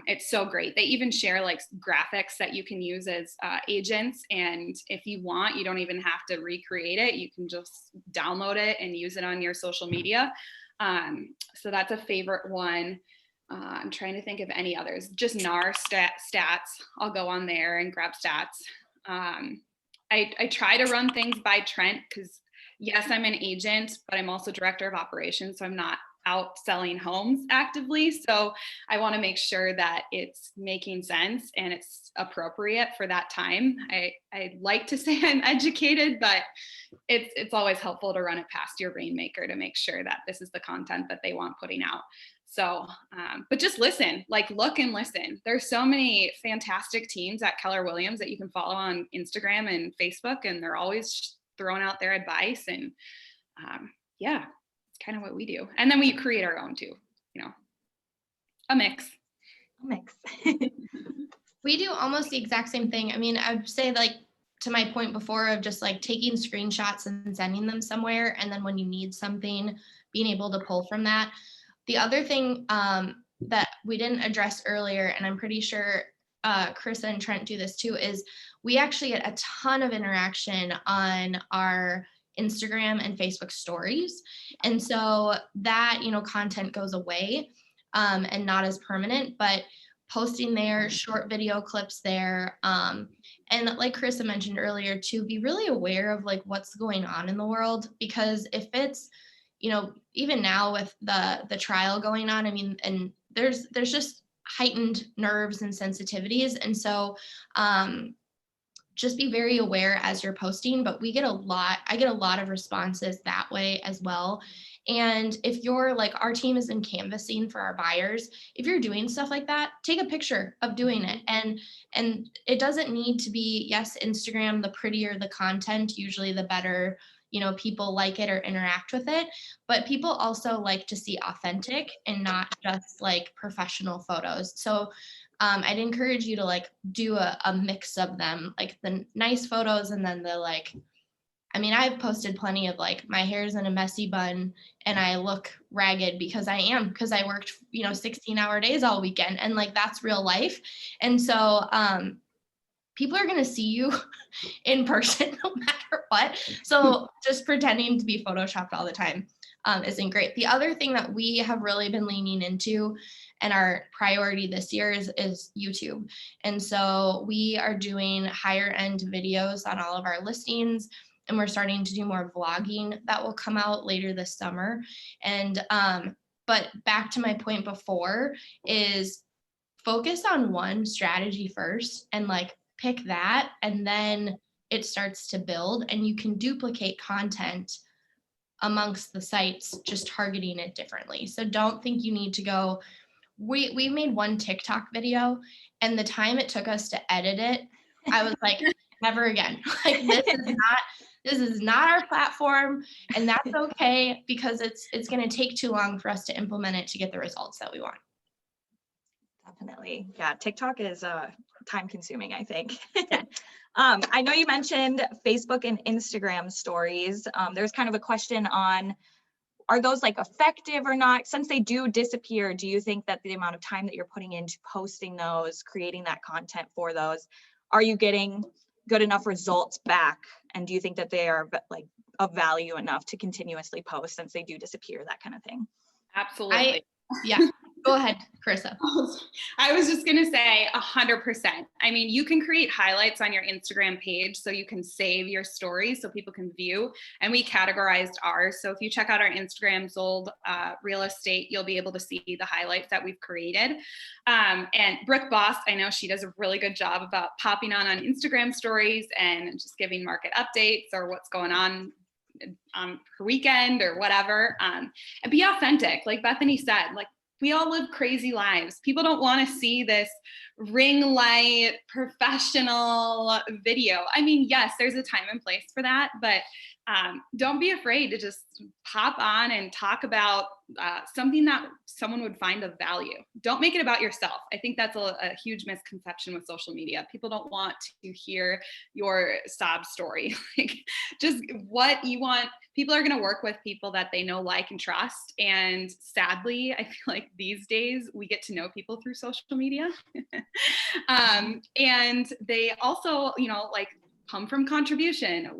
It's so great. They even share like graphics that you can use as agents. And if you want, you don't even have to recreate it. You can just download it and use it on your social media. So that's a favorite one. I'm trying to think of any others. Just NAR stats. I'll go on there and grab stats. I try to run things by Trent because yes, I'm an agent, but I'm also director of operations. So I'm not out selling homes actively. So I want to make sure that it's making sense and it's appropriate for that time. I like to say I'm educated, but it's always helpful to run it past your rainmaker to make sure that this is the content that they want putting out. So, but just listen, like look and listen. There's so many fantastic teams at Keller Williams that you can follow on Instagram and Facebook, and they're always throwing out their advice. And yeah, it's kind of what we do. And then we create our own too, a mix. We do almost the exact same thing. I mean, I'd say like to my point before of just like taking screenshots and sending them somewhere. And then when you need something, being able to pull from that. The other thing that we didn't address earlier, and I'm pretty sure Chris and Trent do this too, is we actually get a ton of interaction on our Instagram and Facebook stories. And so that, content goes away and not as permanent, but posting there, short video clips there. And like Chris had mentioned earlier too, be really aware of like what's going on in the world, because if it's, even now with the trial going on, I mean, and there's just heightened nerves and sensitivities. And so just be very aware as you're posting, but I get a lot of responses that way as well. And if you're like, our team is in canvassing for our buyers, if you're doing stuff like that, take a picture of doing it. And it doesn't need to be, yes, Instagram, the prettier the content, usually the better, people like it or interact with it, but people also like to see authentic and not just like professional photos. So I'd encourage you to like do a mix of them, like the nice photos and then the like, I mean, I've posted plenty of like my hair's in a messy bun and I look ragged because I worked, 16-hour days all weekend, and like that's real life. And so people are going to see you in person no matter what. So just pretending to be photoshopped all the time isn't great. The other thing that we have really been leaning into and our priority this year is YouTube. And so we are doing higher end videos on all of our listings, and we're starting to do more vlogging that will come out later this summer. And but back to my point before is focus on one strategy first and like pick that, and then it starts to build and you can duplicate content amongst the sites, just targeting it differently. So don't think you need to go, we made one TikTok video and the time it took us to edit it, I was like, never again. Like this is not our platform, and that's okay because it's going to take too long for us to implement it to get the results that we want. Definitely. Yeah, TikTok is time consuming, I think. I know you mentioned Facebook and Instagram stories. There's kind of a question on, are those like effective or not? Since they do disappear, do you think that the amount of time that you're putting into posting those, creating that content for those, are you getting good enough results back? And do you think that they are like of value enough to continuously post since they do disappear, that kind of thing? Absolutely. Go ahead, Carissa. I was just going to say 100%. I mean, you can create highlights on your Instagram page so you can save your stories so people can view. And we categorized ours. So if you check out our Instagram, Zold Real Estate, you'll be able to see the highlights that we've created. And Brooke Boss, I know she does a really good job about popping on Instagram stories and just giving market updates or what's going on her weekend or whatever. And be authentic. Like Bethany said, like, we all live crazy lives. People don't want to see this ring light professional video. I mean, yes, there's a time and place for that, but don't be afraid to just pop on and talk about something that someone would find of value. Don't make it about yourself. I think that's a huge misconception with social media. People don't want to hear your sob story. Like, just what you want. People are going to work with people that they know, like, and trust. And sadly, I feel like these days we get to know people through social media. And they also, you know, like, come from contribution.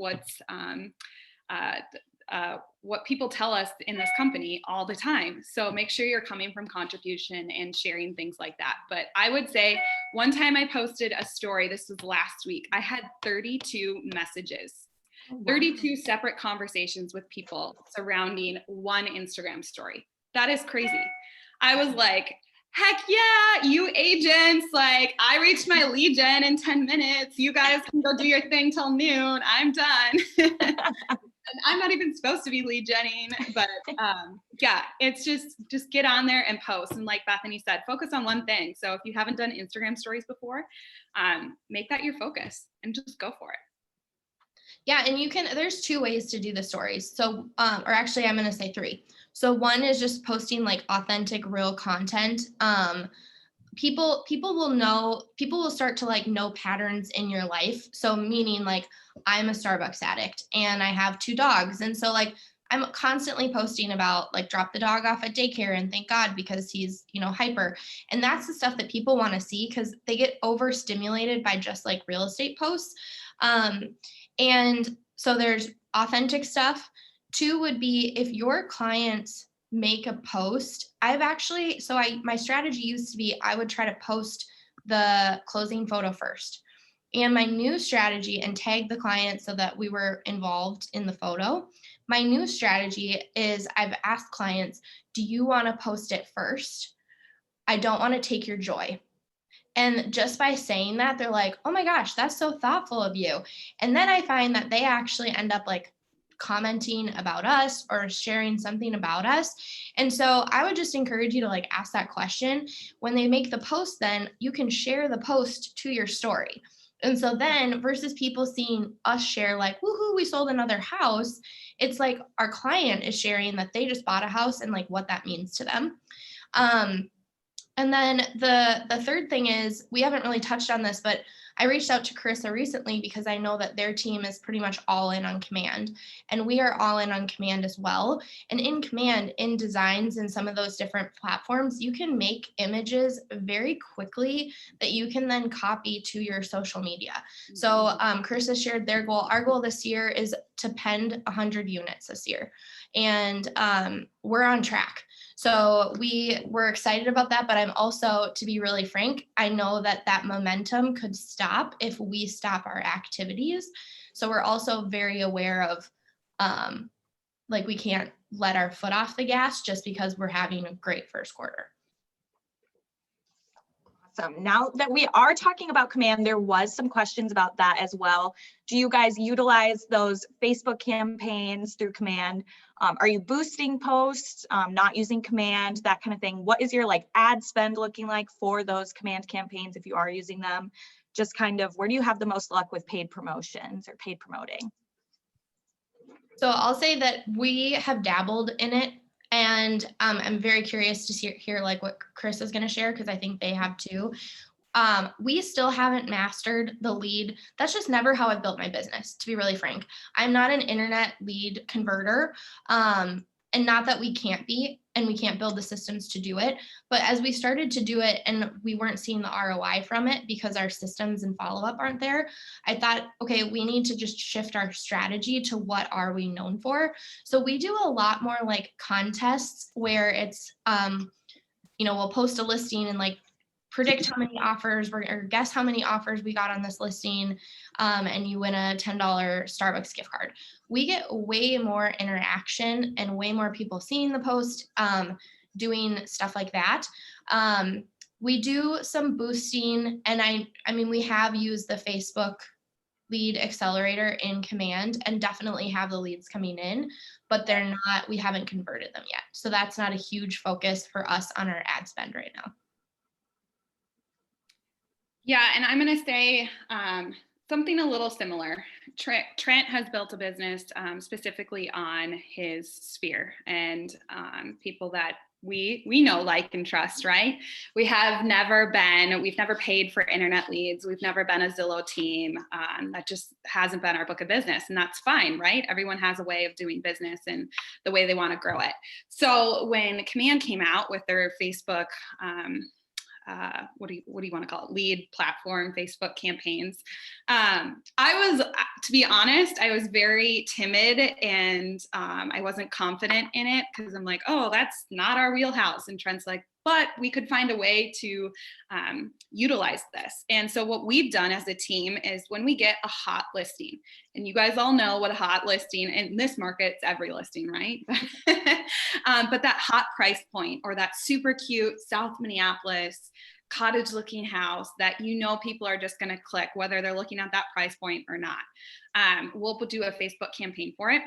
What people tell us in this company all the time. So make sure you're coming from contribution and sharing things like that. But I would say one time I posted a story, this was last week, I had 32 messages, 32 separate conversations with people surrounding one Instagram story. That is crazy. I was like, heck yeah, you agents, like, I reached my lead gen in 10 minutes. You guys can go do your thing till noon. I'm done. And I'm not even supposed to be lead genning, but yeah, it's just get on there and post. And like Bethany said, focus on one thing. So if you haven't done Instagram stories before, make that your focus and just go for it. Yeah, and there's 2 ways to do the stories. So, or actually I'm going to say 3. So one is just posting like authentic, real content. People will start to like know patterns in your life. So meaning like, I'm a Starbucks addict and I have 2 dogs. And so like, I'm constantly posting about like drop the dog off at daycare and thank God because he's, you know, hyper. And that's the stuff that people want to see because they get overstimulated by just like real estate posts. And so there's authentic stuff. 2 would be if your clients make a post. My strategy used to be I would try to post the closing photo first. And my new strategy, and tag the client so that we were involved in the photo. My new strategy is I've asked clients, do you want to post it first? I don't want to take your joy. And just by saying that, they're like, oh my gosh, that's so thoughtful of you. And then I find that they actually end up like commenting about us or sharing something about us. And so I would just encourage you to like ask that question. When they make the post, then you can share the post to your story. And so then versus people seeing us share like, woohoo, we sold another house, it's like our client is sharing that they just bought a house and like what that means to them. And then the third thing is, we haven't really touched on this, but I reached out to Carissa recently because I know that their team is pretty much all in on Command, and we are all in on Command as well. And in Command, in Designs and some of those different platforms, you can make images very quickly that you can then copy to your social media. Mm-hmm. So Carissa shared their goal. Our goal this year is to pen 100 units this year, and we're on track. So we're excited about that, but I'm also, to be really frank, I know that momentum could stop if we stop our activities. So we're also very aware of, like, we can't let our foot off the gas just because we're having a great first quarter. Awesome. Now that we are talking about Command, there was some questions about that as well. Do you guys utilize those Facebook campaigns through Command? Are you boosting posts, not using Command, that kind of thing? What is your like ad spend looking like for those Command campaigns if you are using them? Just kind of, where do you have the most luck with paid promotions or paid promoting? So I'll say that we have dabbled in it. And I'm very curious to hear like what Chris is going to share, because I think they have too. We still haven't mastered the lead. That's just never how I've built my business, to be really frank. I'm not an internet lead converter. And not that we can't be, and we can't build the systems to do it. But as we started to do it and we weren't seeing the ROI from it because our systems and follow-up aren't there, I thought, okay, we need to just shift our strategy to what are we known for. So we do a lot more like contests where it's we'll post a listing and like predict how many offers or guess how many offers we got on this listing, and you win a $10 Starbucks gift card. We get way more interaction and way more people seeing the post, doing stuff like that. We do some boosting, and I mean, we have used the Facebook lead accelerator in Command and definitely have the leads coming in, but we haven't converted them yet. So that's not a huge focus for us on our ad spend right now. Yeah, and I'm going to say something a little similar. Trent has built a business specifically on his sphere and people that we know, like, and trust, right? We've never paid for internet leads. We've never been a Zillow team. That just hasn't been our book of business, and that's fine, right? Everyone has a way of doing business and the way they want to grow it. So when Command came out with their Facebook, what do you want to call it? Lead platform, Facebook campaigns. To be honest, I was very timid and I wasn't confident in it because I'm like, oh, that's not our wheelhouse. And Trent's like, but we could find a way to utilize this. And so what we've done as a team is when we get a hot listing, and you guys all know what a hot listing in this market, it's every listing, right? But that hot price point or that super cute South Minneapolis cottage looking house that people are just going to click whether they're looking at that price point or not. We'll do a Facebook campaign for it.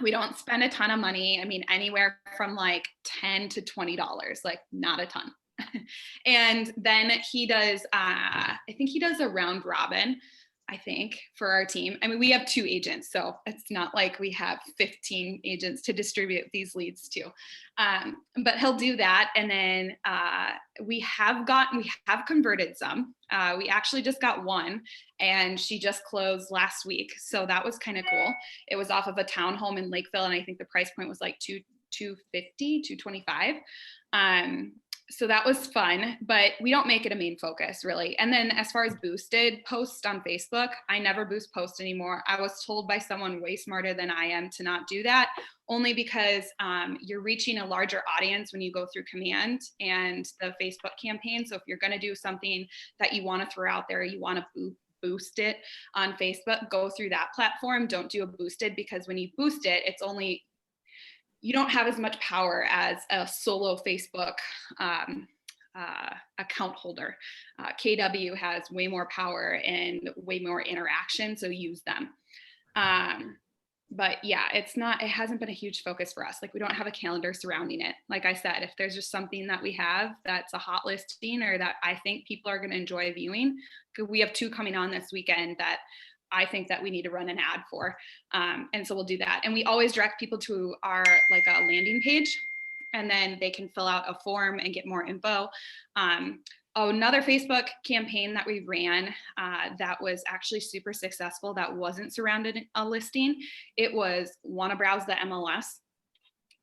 We don't spend a ton of money. I mean, anywhere from like $10 to $20, like not a ton. And then he does, I think he does a round robin, for our team. I mean, we have 2 agents, so it's not like we have 15 agents to distribute these leads to. But he'll do that. And then we have converted some. We actually just got one, and she just closed last week. So that was kind of cool. It was off of a townhome in Lakeville, and I think the price point was like $225. So that was fun, but we don't make it a main focus really. And then as far as boosted posts on Facebook, I never boost posts anymore. I was told by someone way smarter than I am to not do that, only because you're reaching a larger audience when you go through Command and the Facebook campaign. So if you're going to do something that you want to throw out there, you want to boost it on Facebook, go through that platform. Don't do a boosted, because when you boost it, you don't have as much power as a solo Facebook account holder. KW has way more power and way more interaction, so use them. But yeah, it hasn't been a huge focus for us. Like, we don't have a calendar surrounding it. Like I said, if there's just something that we have that's a hot listing or that I think people are going to enjoy viewing, we have 2 coming on this weekend that I think that we need to run an ad for. And so we'll do that. And we always direct people to our a landing page, and then they can fill out a form and get more info. Another Facebook campaign that we ran that was actually super successful, that wasn't surrounded a listing. It was want to browse the MLS.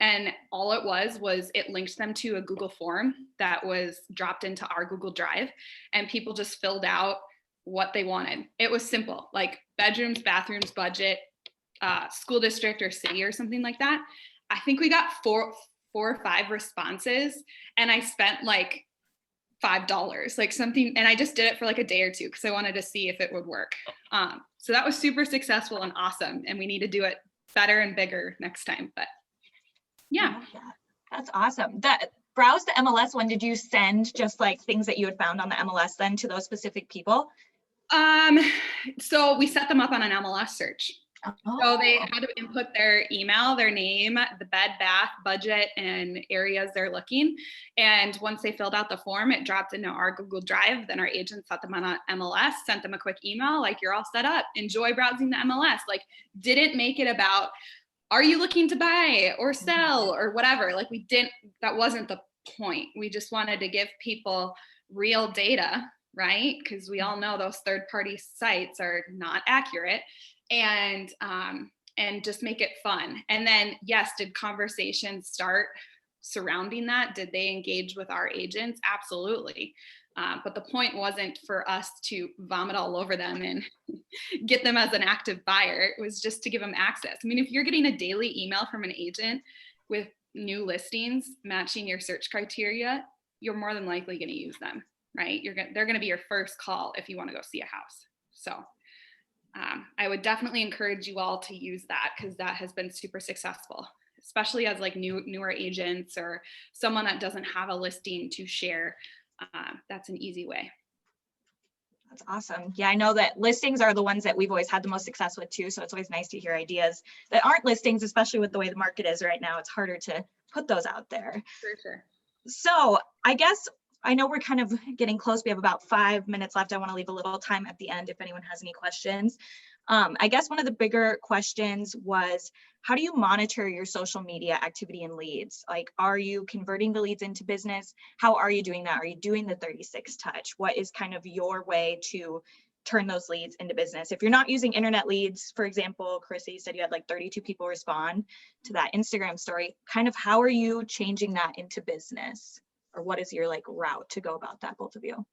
And all it was it linked them to a Google form that was dropped into our Google Drive, and people just filled out what they wanted. It was simple, like bedrooms, bathrooms, budget, school district or city or something like that. I think we got 4 or 5 responses, and I spent like $5, like something, and I just did it for like a day or 2 because I wanted to see if it would work. So that was super successful and awesome, and we need to do it better and bigger next time. But yeah, that's awesome. That browse the MLS one, did you send just like things that you had found on the MLS then to those specific people? So we set them up on an MLS search. Oh. So they had to input their email, their name, the bed, bath, budget, and areas they're looking. And once they filled out the form, it dropped into our Google Drive. Then our agent set them on a MLS, sent them a quick email, like, you're all set up. Enjoy browsing the MLS. Like, didn't make it about, are you looking to buy or sell or whatever? Like, that wasn't the point. We just wanted to give people real data, right? Because we all know those third-party sites are not accurate. And just make it fun. And then, yes, did conversations start surrounding that? Did they engage with our agents? Absolutely. But the point wasn't for us to vomit all over them and get them as an active buyer. It was just to give them access. I mean, if you're getting a daily email from an agent with new listings matching your search criteria, you're more than likely going to use them, right? They're going to be your first call if you want to go see a house. So I would definitely encourage you all to use that, because that has been super successful, especially as like newer agents or someone that doesn't have a listing to share. That's an easy way. That's awesome. Yeah, I know that listings are the ones that we've always had the most success with too. So it's always nice to hear ideas that aren't listings, especially with the way the market is right now. It's harder to put those out there. For sure. So I guess I know we're kind of getting close. We have about 5 minutes left. I want to leave a little time at the end if anyone has any questions. I guess one of the bigger questions was, how do you monitor your social media activity and leads? Like, are you converting the leads into business? How are you doing that? Are you doing the 36 touch? What is kind of your way to turn those leads into business? If you're not using internet leads, for example, Carissa, you said you had like 32 people respond to that Instagram story. Kind of how are you changing that into business? Or what is your like route to go about that, both of you?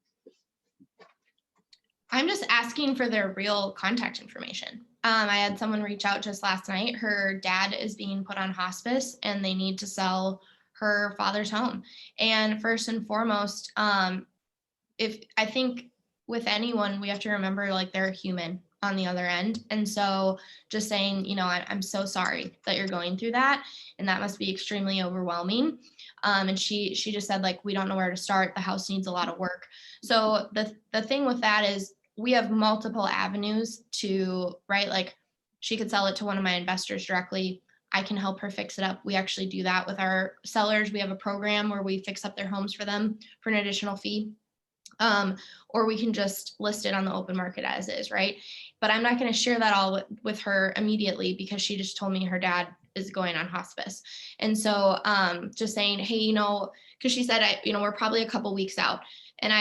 I'm just asking for their real contact information. I had someone reach out just last night. Her dad is being put on hospice and they need to sell her father's home. And first and foremost, if I think with anyone, we have to remember like they're human on the other end. And so just saying, you know, I'm so sorry that you're going through that. And that must be extremely overwhelming. And she just said, like, we don't know where to start. The house needs a lot of work. So the thing with that is we have multiple avenues to, right? Like she could sell it to one of my investors directly. I can help her fix it up. We actually do that with our sellers. We have a program where we fix up their homes for them for an additional fee. Or we can just list it on the open market as is, right? But I'm not going to share that all with her immediately because she just told me her dad is going on hospice. And so just saying, hey, you know, because she said, we're probably a couple weeks out. And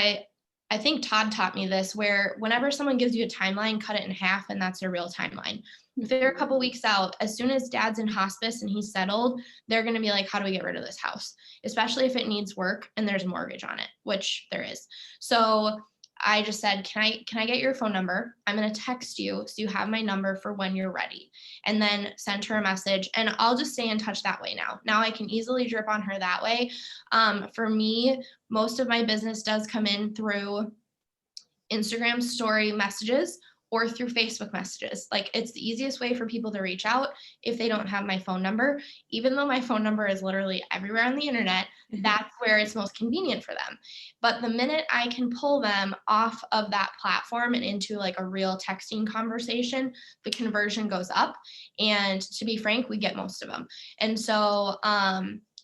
I think Todd taught me this, where whenever someone gives you a timeline, cut it in half, and that's a real timeline. If they're a couple weeks out, as soon as dad's in hospice and he's settled, they're going to be like, how do we get rid of this house? Especially if it needs work and there's a mortgage on it, which there is. So I just said, can I get your phone number? I'm going to text you so you have my number for when you're ready, and then send her a message, and I'll just stay in touch that way now. Now I can easily drip on her that way. For me, most of my business does come in through Instagram story messages or through Facebook messages. Like, it's the easiest way for people to reach out if they don't have my phone number. Even though my phone number is literally everywhere on the internet, that's where it's most convenient for them. But the minute I can pull them off of that platform and into like a real texting conversation, the conversion goes up. And to be frank, we get most of them. And so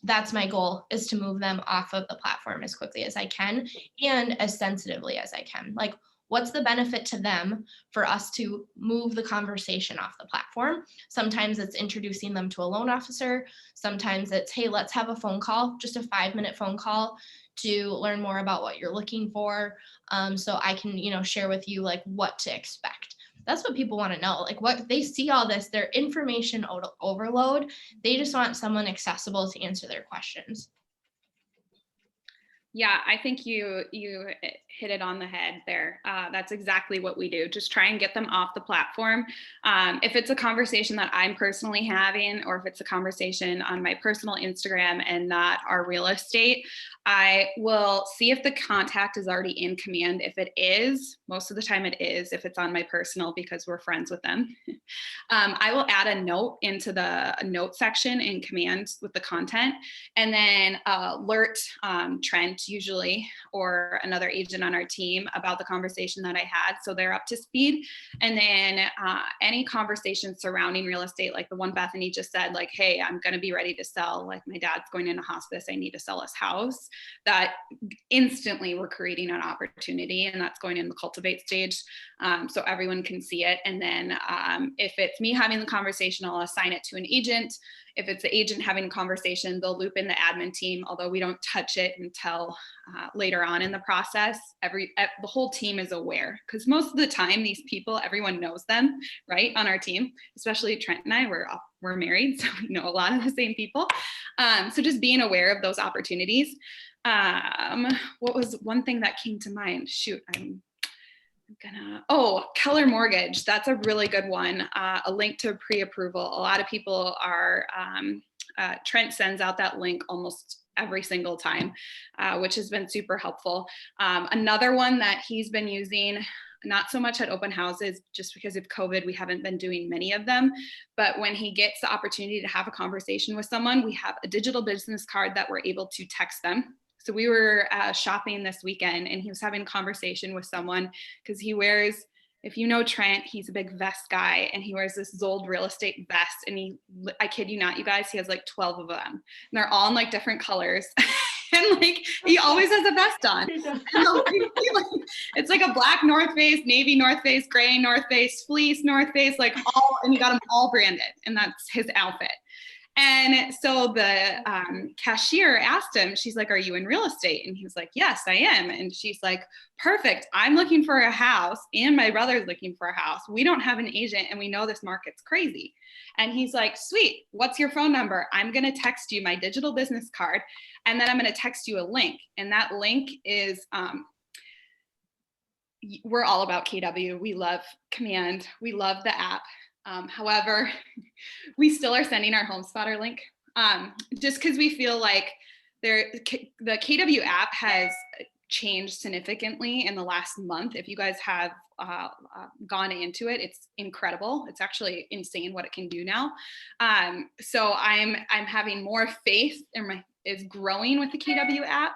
that's my goal, is to move them off of the platform as quickly as I can and as sensitively as I can. Like, what's the benefit to them for us to move the conversation off the platform? Sometimes it's introducing them to a loan officer. Sometimes it's, hey, let's have a phone call, just a 5-minute phone call to learn more about what you're looking for. So I can, share with you like what to expect. That's what people want to know. Like, what they see all this, their information overload. They just want someone accessible to answer their questions. Yeah, I think you hit it on the head there. That's exactly what we do. Just try and get them off the platform. If it's a conversation that I'm personally having, or if it's a conversation on my personal Instagram and not our real estate, I will see if the contact is already in Command. If it is, most of the time it is, if it's on my personal, because we're friends with them. I will add a note into the note section in Command with the content, and then alert Trent usually, or another agent on our team, about the conversation that I had, so they're up to speed. And then any conversation surrounding real estate, like the one Bethany just said, like, hey, I'm going to be ready to sell, like my dad's going into hospice, I need to sell his house. That instantly we're creating an opportunity, and that's going in the cultivate stage, so everyone can see it. And then if it's me having the conversation, I'll assign it to an agent. If it's the agent having a conversation, they'll loop in the admin team, although we don't touch it until later on in the process. The whole team is aware, because most of the time these people, everyone knows them, right, on our team, especially Trent and I, we're married, so we know a lot of the same people. So just being aware of those opportunities. What was one thing that came to mind? Shoot, Keller Mortgage. That's a really good one. A link to pre-approval. A lot of people are Trent sends out that link almost every single time, which has been super helpful. Another one that he's been using, not so much at open houses, just because of COVID, we haven't been doing many of them. But when he gets the opportunity to have a conversation with someone, we have a digital business card that we're able to text them. So we were shopping this weekend and he was having a conversation with someone because he wears, if you know Trent, he's a big vest guy and he wears this Zold real estate vest. And I kid you not, you guys, he has like 12 of them. And they're all in like different colors. And like, he always has a vest on. It's like a black North Face, navy North Face, gray North Face, fleece North Face, like all, and he got them all branded and that's his outfit. And so the cashier asked him, she's like, are you in real estate? And he was like, yes, I am. And she's like, perfect. I'm looking for a house and my brother's looking for a house. We don't have an agent and we know this market's crazy. And he's like, sweet, what's your phone number? I'm going to text you my digital business card and then I'm going to text you a link. And that link is, we're all about KW. We love Command. We love the app. However, we still are sending our HomeSpotter link just because we feel like the KW app has changed significantly in the last month. If you guys have gone into it, it's incredible. It's actually insane what it can do now. So I'm having more faith in is growing with the KW app.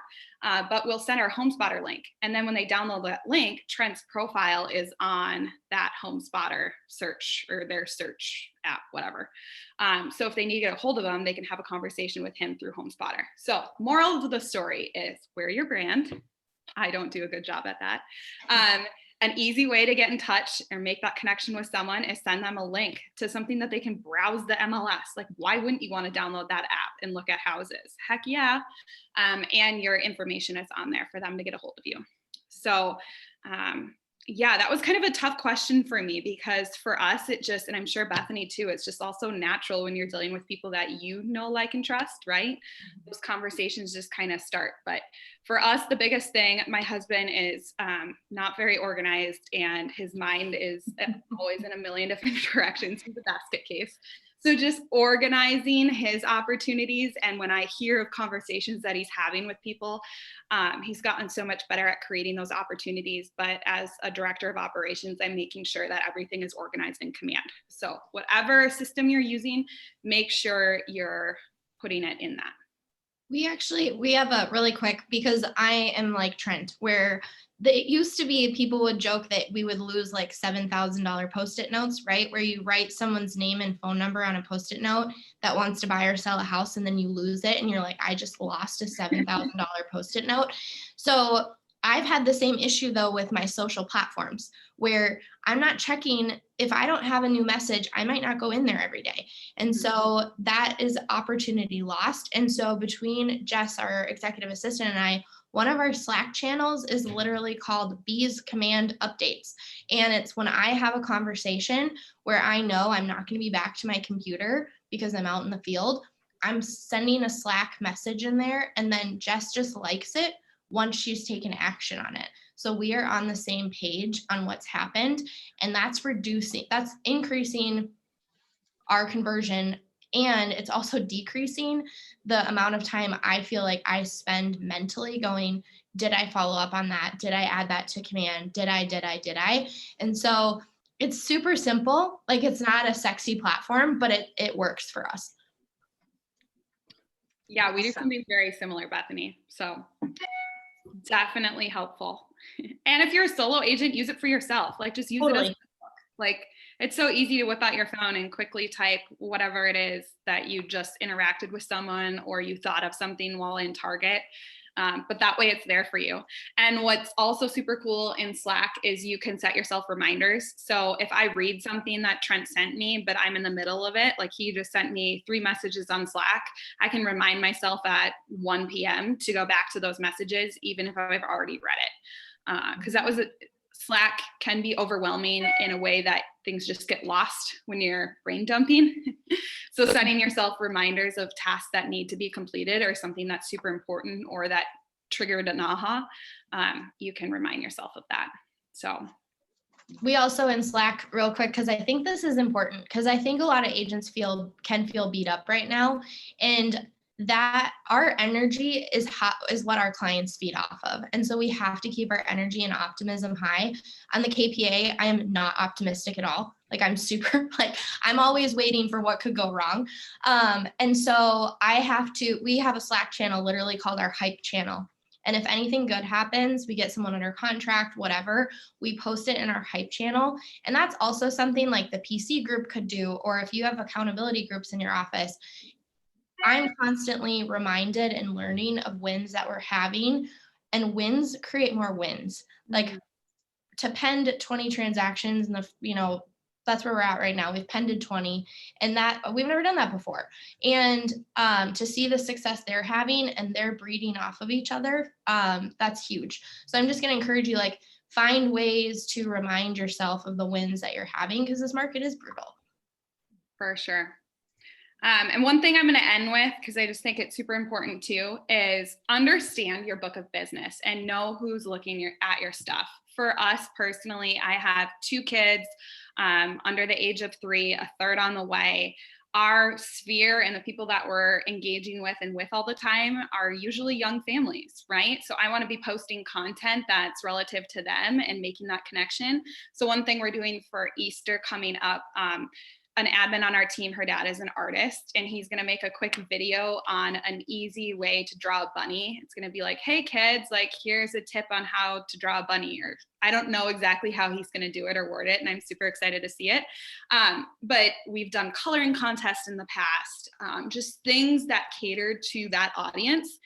But we'll send our HomeSpotter link. And then when they download that link, Trent's profile is on that HomeSpotter search or their search app, whatever. So if they need to get a hold of him, they can have a conversation with him through HomeSpotter. So moral of the story is wear your brand. I don't do a good job at that. An easy way to get in touch or make that connection with someone is send them a link to something that they can browse the MLS. Like, why wouldn't you want to download that app and look at houses? Heck yeah. And your information is on there for them to get a hold of you. So yeah, that was kind of a tough question for me because for us, it just, and I'm sure Bethany too, it's just also natural when you're dealing with people that you know, like, and trust, right? Those conversations just kind of start. But for us, the biggest thing, my husband is not very organized and his mind is always in a million different directions. He's a basket case. So just organizing his opportunities. And when I hear of conversations that he's having with people, he's gotten so much better at creating those opportunities. But as a director of operations, I'm making sure that everything is organized in Command. So whatever system you're using, make sure you're putting it in that. We have a really quick, because I am like Trent, where it used to be people would joke that we would lose like $7,000 Post-it notes, right? Where you write someone's name and phone number on a Post-it note that wants to buy or sell a house, and then you lose it. And you're like, I just lost a $7,000 Post-it note. So I've had the same issue though with my social platforms where I'm not checking. If I don't have a new message, I might not go in there every day. And so that is opportunity lost. And so between Jess, our executive assistant, and I, one of our Slack channels is literally called Bees Command Updates. And it's when I have a conversation where I know I'm not going to be back to my computer because I'm out in the field, I'm sending a Slack message in there, and then Jess just likes it once she's taken action on it. So we are on the same page on what's happened, and that's increasing our conversion, and it's also decreasing the amount of time I feel like I spend mentally going, did I follow up on that? Did I add that to Command? Did I? And so it's super simple. Like, it's not a sexy platform, but it works for us. Yeah, we do something very similar, Bethany. So definitely helpful. And if you're a solo agent, use it for yourself. Like, just use it as a book. Like, it's so easy to whip out your phone and quickly type whatever it is that you just interacted with someone or you thought of something while in Target. But that way it's there for you. And what's also super cool in Slack is you can set yourself reminders. So if I read something that Trent sent me, but I'm in the middle of it, like he just sent me 3 messages on Slack, I can remind myself at 1 p.m. to go back to those messages, even if I've already read it. Because Slack can be overwhelming in a way that things just get lost when you're brain dumping. So setting yourself reminders of tasks that need to be completed or something that's super important or that triggered an aha, you can remind yourself of that. So we also in Slack real quick, because I think this is important, because I think a lot of agents can feel beat up right now, and that our energy is what our clients feed off of. And so we have to keep our energy and optimism high. On the KPA, I am not optimistic at all. Like I'm super, I'm always waiting for what could go wrong. And so we have a Slack channel literally called our hype channel. And if anything good happens, we get someone under contract, whatever, we post it in our hype channel. And that's also something like the PC group could do, or if you have accountability groups in your office, I'm constantly reminded and learning of wins that we're having, and wins create more wins. Like to pend 20 transactions, and that's where we're at right now. We've pended 20, and that we've never done that before. And to see the success they're having and they're breeding off of each other, that's huge. So I'm just going to encourage you, find ways to remind yourself of the wins that you're having, because this market is brutal. For sure. And one thing I'm going to end with, because I just think it's super important too, is understand your book of business and know who's looking at your stuff. For us personally, I have 2 kids under the age of 3, a third on the way. Our sphere and the people that we're engaging with and with all the time are usually young families, right? So I want to be posting content that's relative to them and making that connection. So one thing we're doing for Easter coming up, an admin on our team, her dad is an artist, and he's going to make a quick video on an easy way to draw a bunny. It's going to be like, hey kids, here's a tip on how to draw a bunny, or I don't know exactly how he's going to do it or word it, and I'm super excited to see it. But we've done coloring contests in the past, just things that catered to that audience.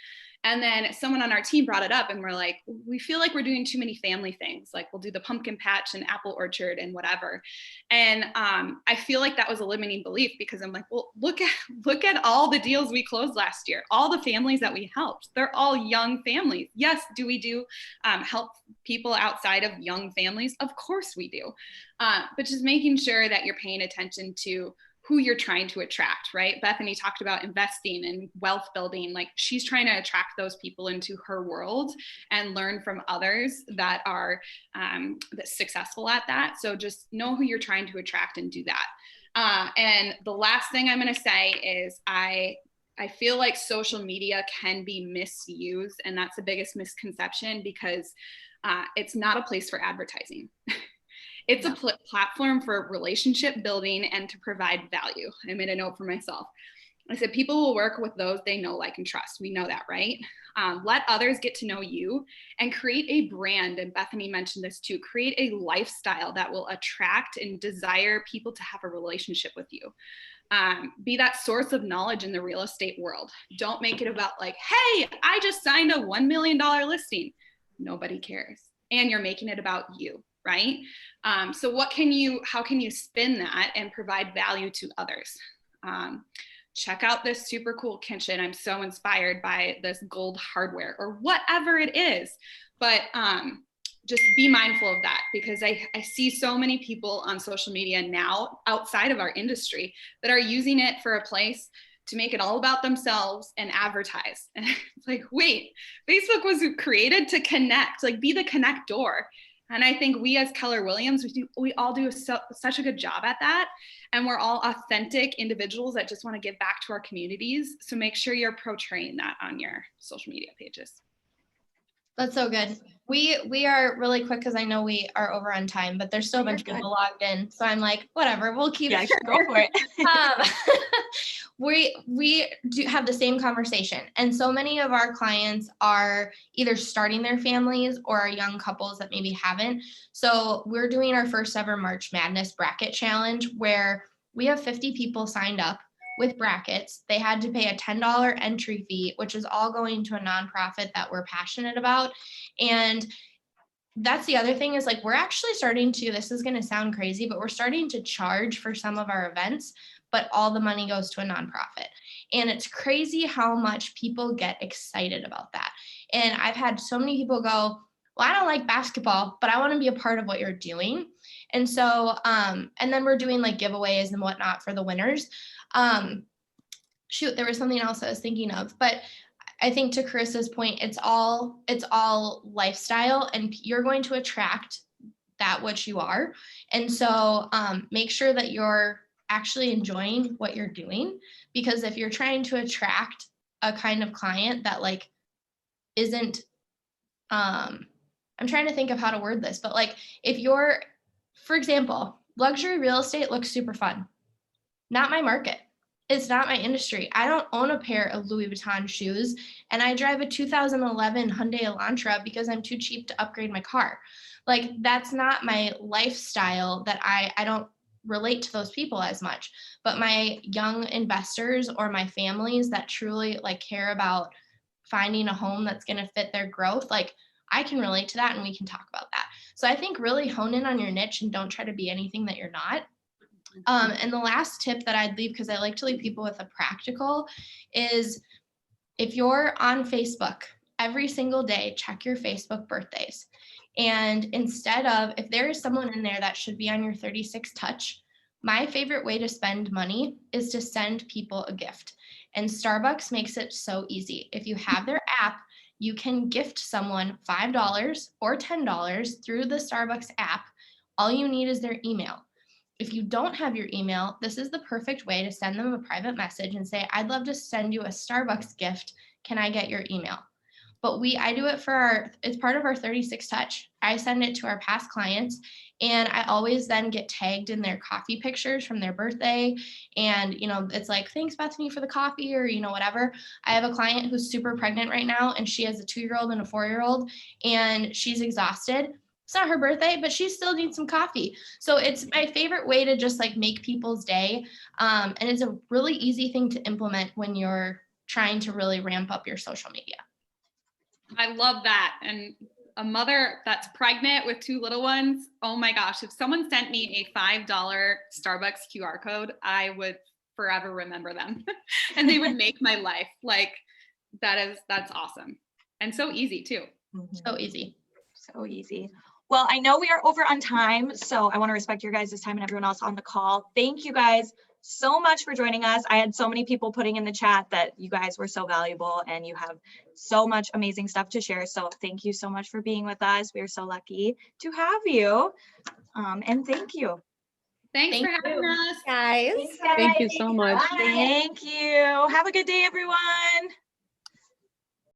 And then someone on our team brought it up, and we're like, we feel like we're doing too many family things. We'll do the pumpkin patch and apple orchard and whatever. And I feel like that was a limiting belief, because I'm like, well, look at all the deals we closed last year, all the families that we helped. They're all young families. Yes, do we do help people outside of young families? Of course we do. But just making sure that you're paying attention to who you're trying to attract, right? Bethany talked about investing and wealth building. She's trying to attract those people into her world and learn from others that are successful at that. So just know who you're trying to attract and do that. And the last thing I'm going to say is I feel like social media can be misused, and that's the biggest misconception, because it's not a place for advertising. It's a platform for relationship building and to provide value. I made a note for myself. I said, people will work with those they know, like, and trust. We know that, right? Let others get to know you and create a brand. And Bethany mentioned this too, create a lifestyle that will attract and desire people to have a relationship with you. Be that source of knowledge in the real estate world. Don't make it about hey, I just signed a $1 million listing. Nobody cares. And you're making it about you. Right? So how can you spin that and provide value to others? Check out this super cool kitchen. I'm so inspired by this gold hardware, or whatever it is, but just be mindful of that, because I see so many people on social media now outside of our industry that are using it for a place to make it all about themselves and advertise. And it's wait, Facebook was created to connect, be the connector. And I think we as Keller Williams, we all do such a good job at that. And we're all authentic individuals that just want to give back to our communities. So make sure you're portraying that on your social media pages. That's so good. We are really quick, because I know we are over on time, but there's still a bunch of people logged in. So I'm like, whatever, we'll keep it. Go for it. We do have the same conversation. And so many of our clients are either starting their families or are young couples that maybe haven't. So we're doing our first ever March Madness bracket challenge, where we have 50 people signed up with brackets. They had to pay a $10 entry fee, which is all going to a nonprofit that we're passionate about. And that's the other thing is we're actually starting to, this is going to sound crazy, but we're starting to charge for some of our events, but all the money goes to a nonprofit. And it's crazy how much people get excited about that. And I've had so many people go, well, I don't like basketball, but I want to be a part of what you're doing. And so, and then we're doing giveaways and whatnot for the winners. There was something else I was thinking of, but I think to Carissa's point, it's all lifestyle, and you're going to attract that which you are. And so make sure that you're actually enjoying what you're doing, because if you're trying to attract a kind of client that like isn't, I'm trying to think of how to word this, but like if you're, for example, luxury real estate looks super fun. Not my market. It's not my industry. I don't own a pair of Louis Vuitton shoes, and I drive a 2011 Hyundai Elantra because I'm too cheap to upgrade my car. Like that's not my lifestyle. That I don't relate to those people as much. But my young investors or my families that truly like care about finding a home that's going to fit their growth, like I can relate to that and we can talk about that. So I think really hone in on your niche and don't try to be anything that you're not. And the last tip that I'd leave, because I like to leave people with a practical, is if you're on Facebook every single day, check your Facebook birthdays. And instead of, if there is someone in there that should be on your 36 touch, my favorite way to spend money is to send people a gift. And Starbucks makes it so easy. If you have their app, you can gift someone $5 or $10 through the Starbucks app. All you need is their email. If you don't have your email, this is the perfect way to send them a private message and say, I'd love to send you a Starbucks gift. Can I get your email? But I do it for it's part of our 36 touch. I send it to our past clients, and I always then get tagged in their coffee pictures from their birthday. And, it's like, thanks Bethany for the coffee, or, whatever. I have a client who's super pregnant right now, and she has a 2-year-old and a 4-year-old, and she's exhausted. It's not her birthday, but she still needs some coffee. So it's my favorite way to just like make people's day. And it's a really easy thing to implement when you're trying to really ramp up your social media. I love that. And a mother that's pregnant with 2 little ones, oh my gosh, if someone sent me a $5 Starbucks QR code, I would forever remember them. And they would make my life. Like that's awesome. And so easy too. So easy. So easy. Well, I know we are over on time, so I want to respect your guys' time and everyone else on the call. Thank you guys so much for joining us. I had so many people putting in the chat that you guys were so valuable and you have so much amazing stuff to share. So thank you so much for being with us. We are so lucky to have you. And thank you. Thanks for having us. Guys. Thanks, guys. Thank you so much. Thank you. Have a good day, everyone.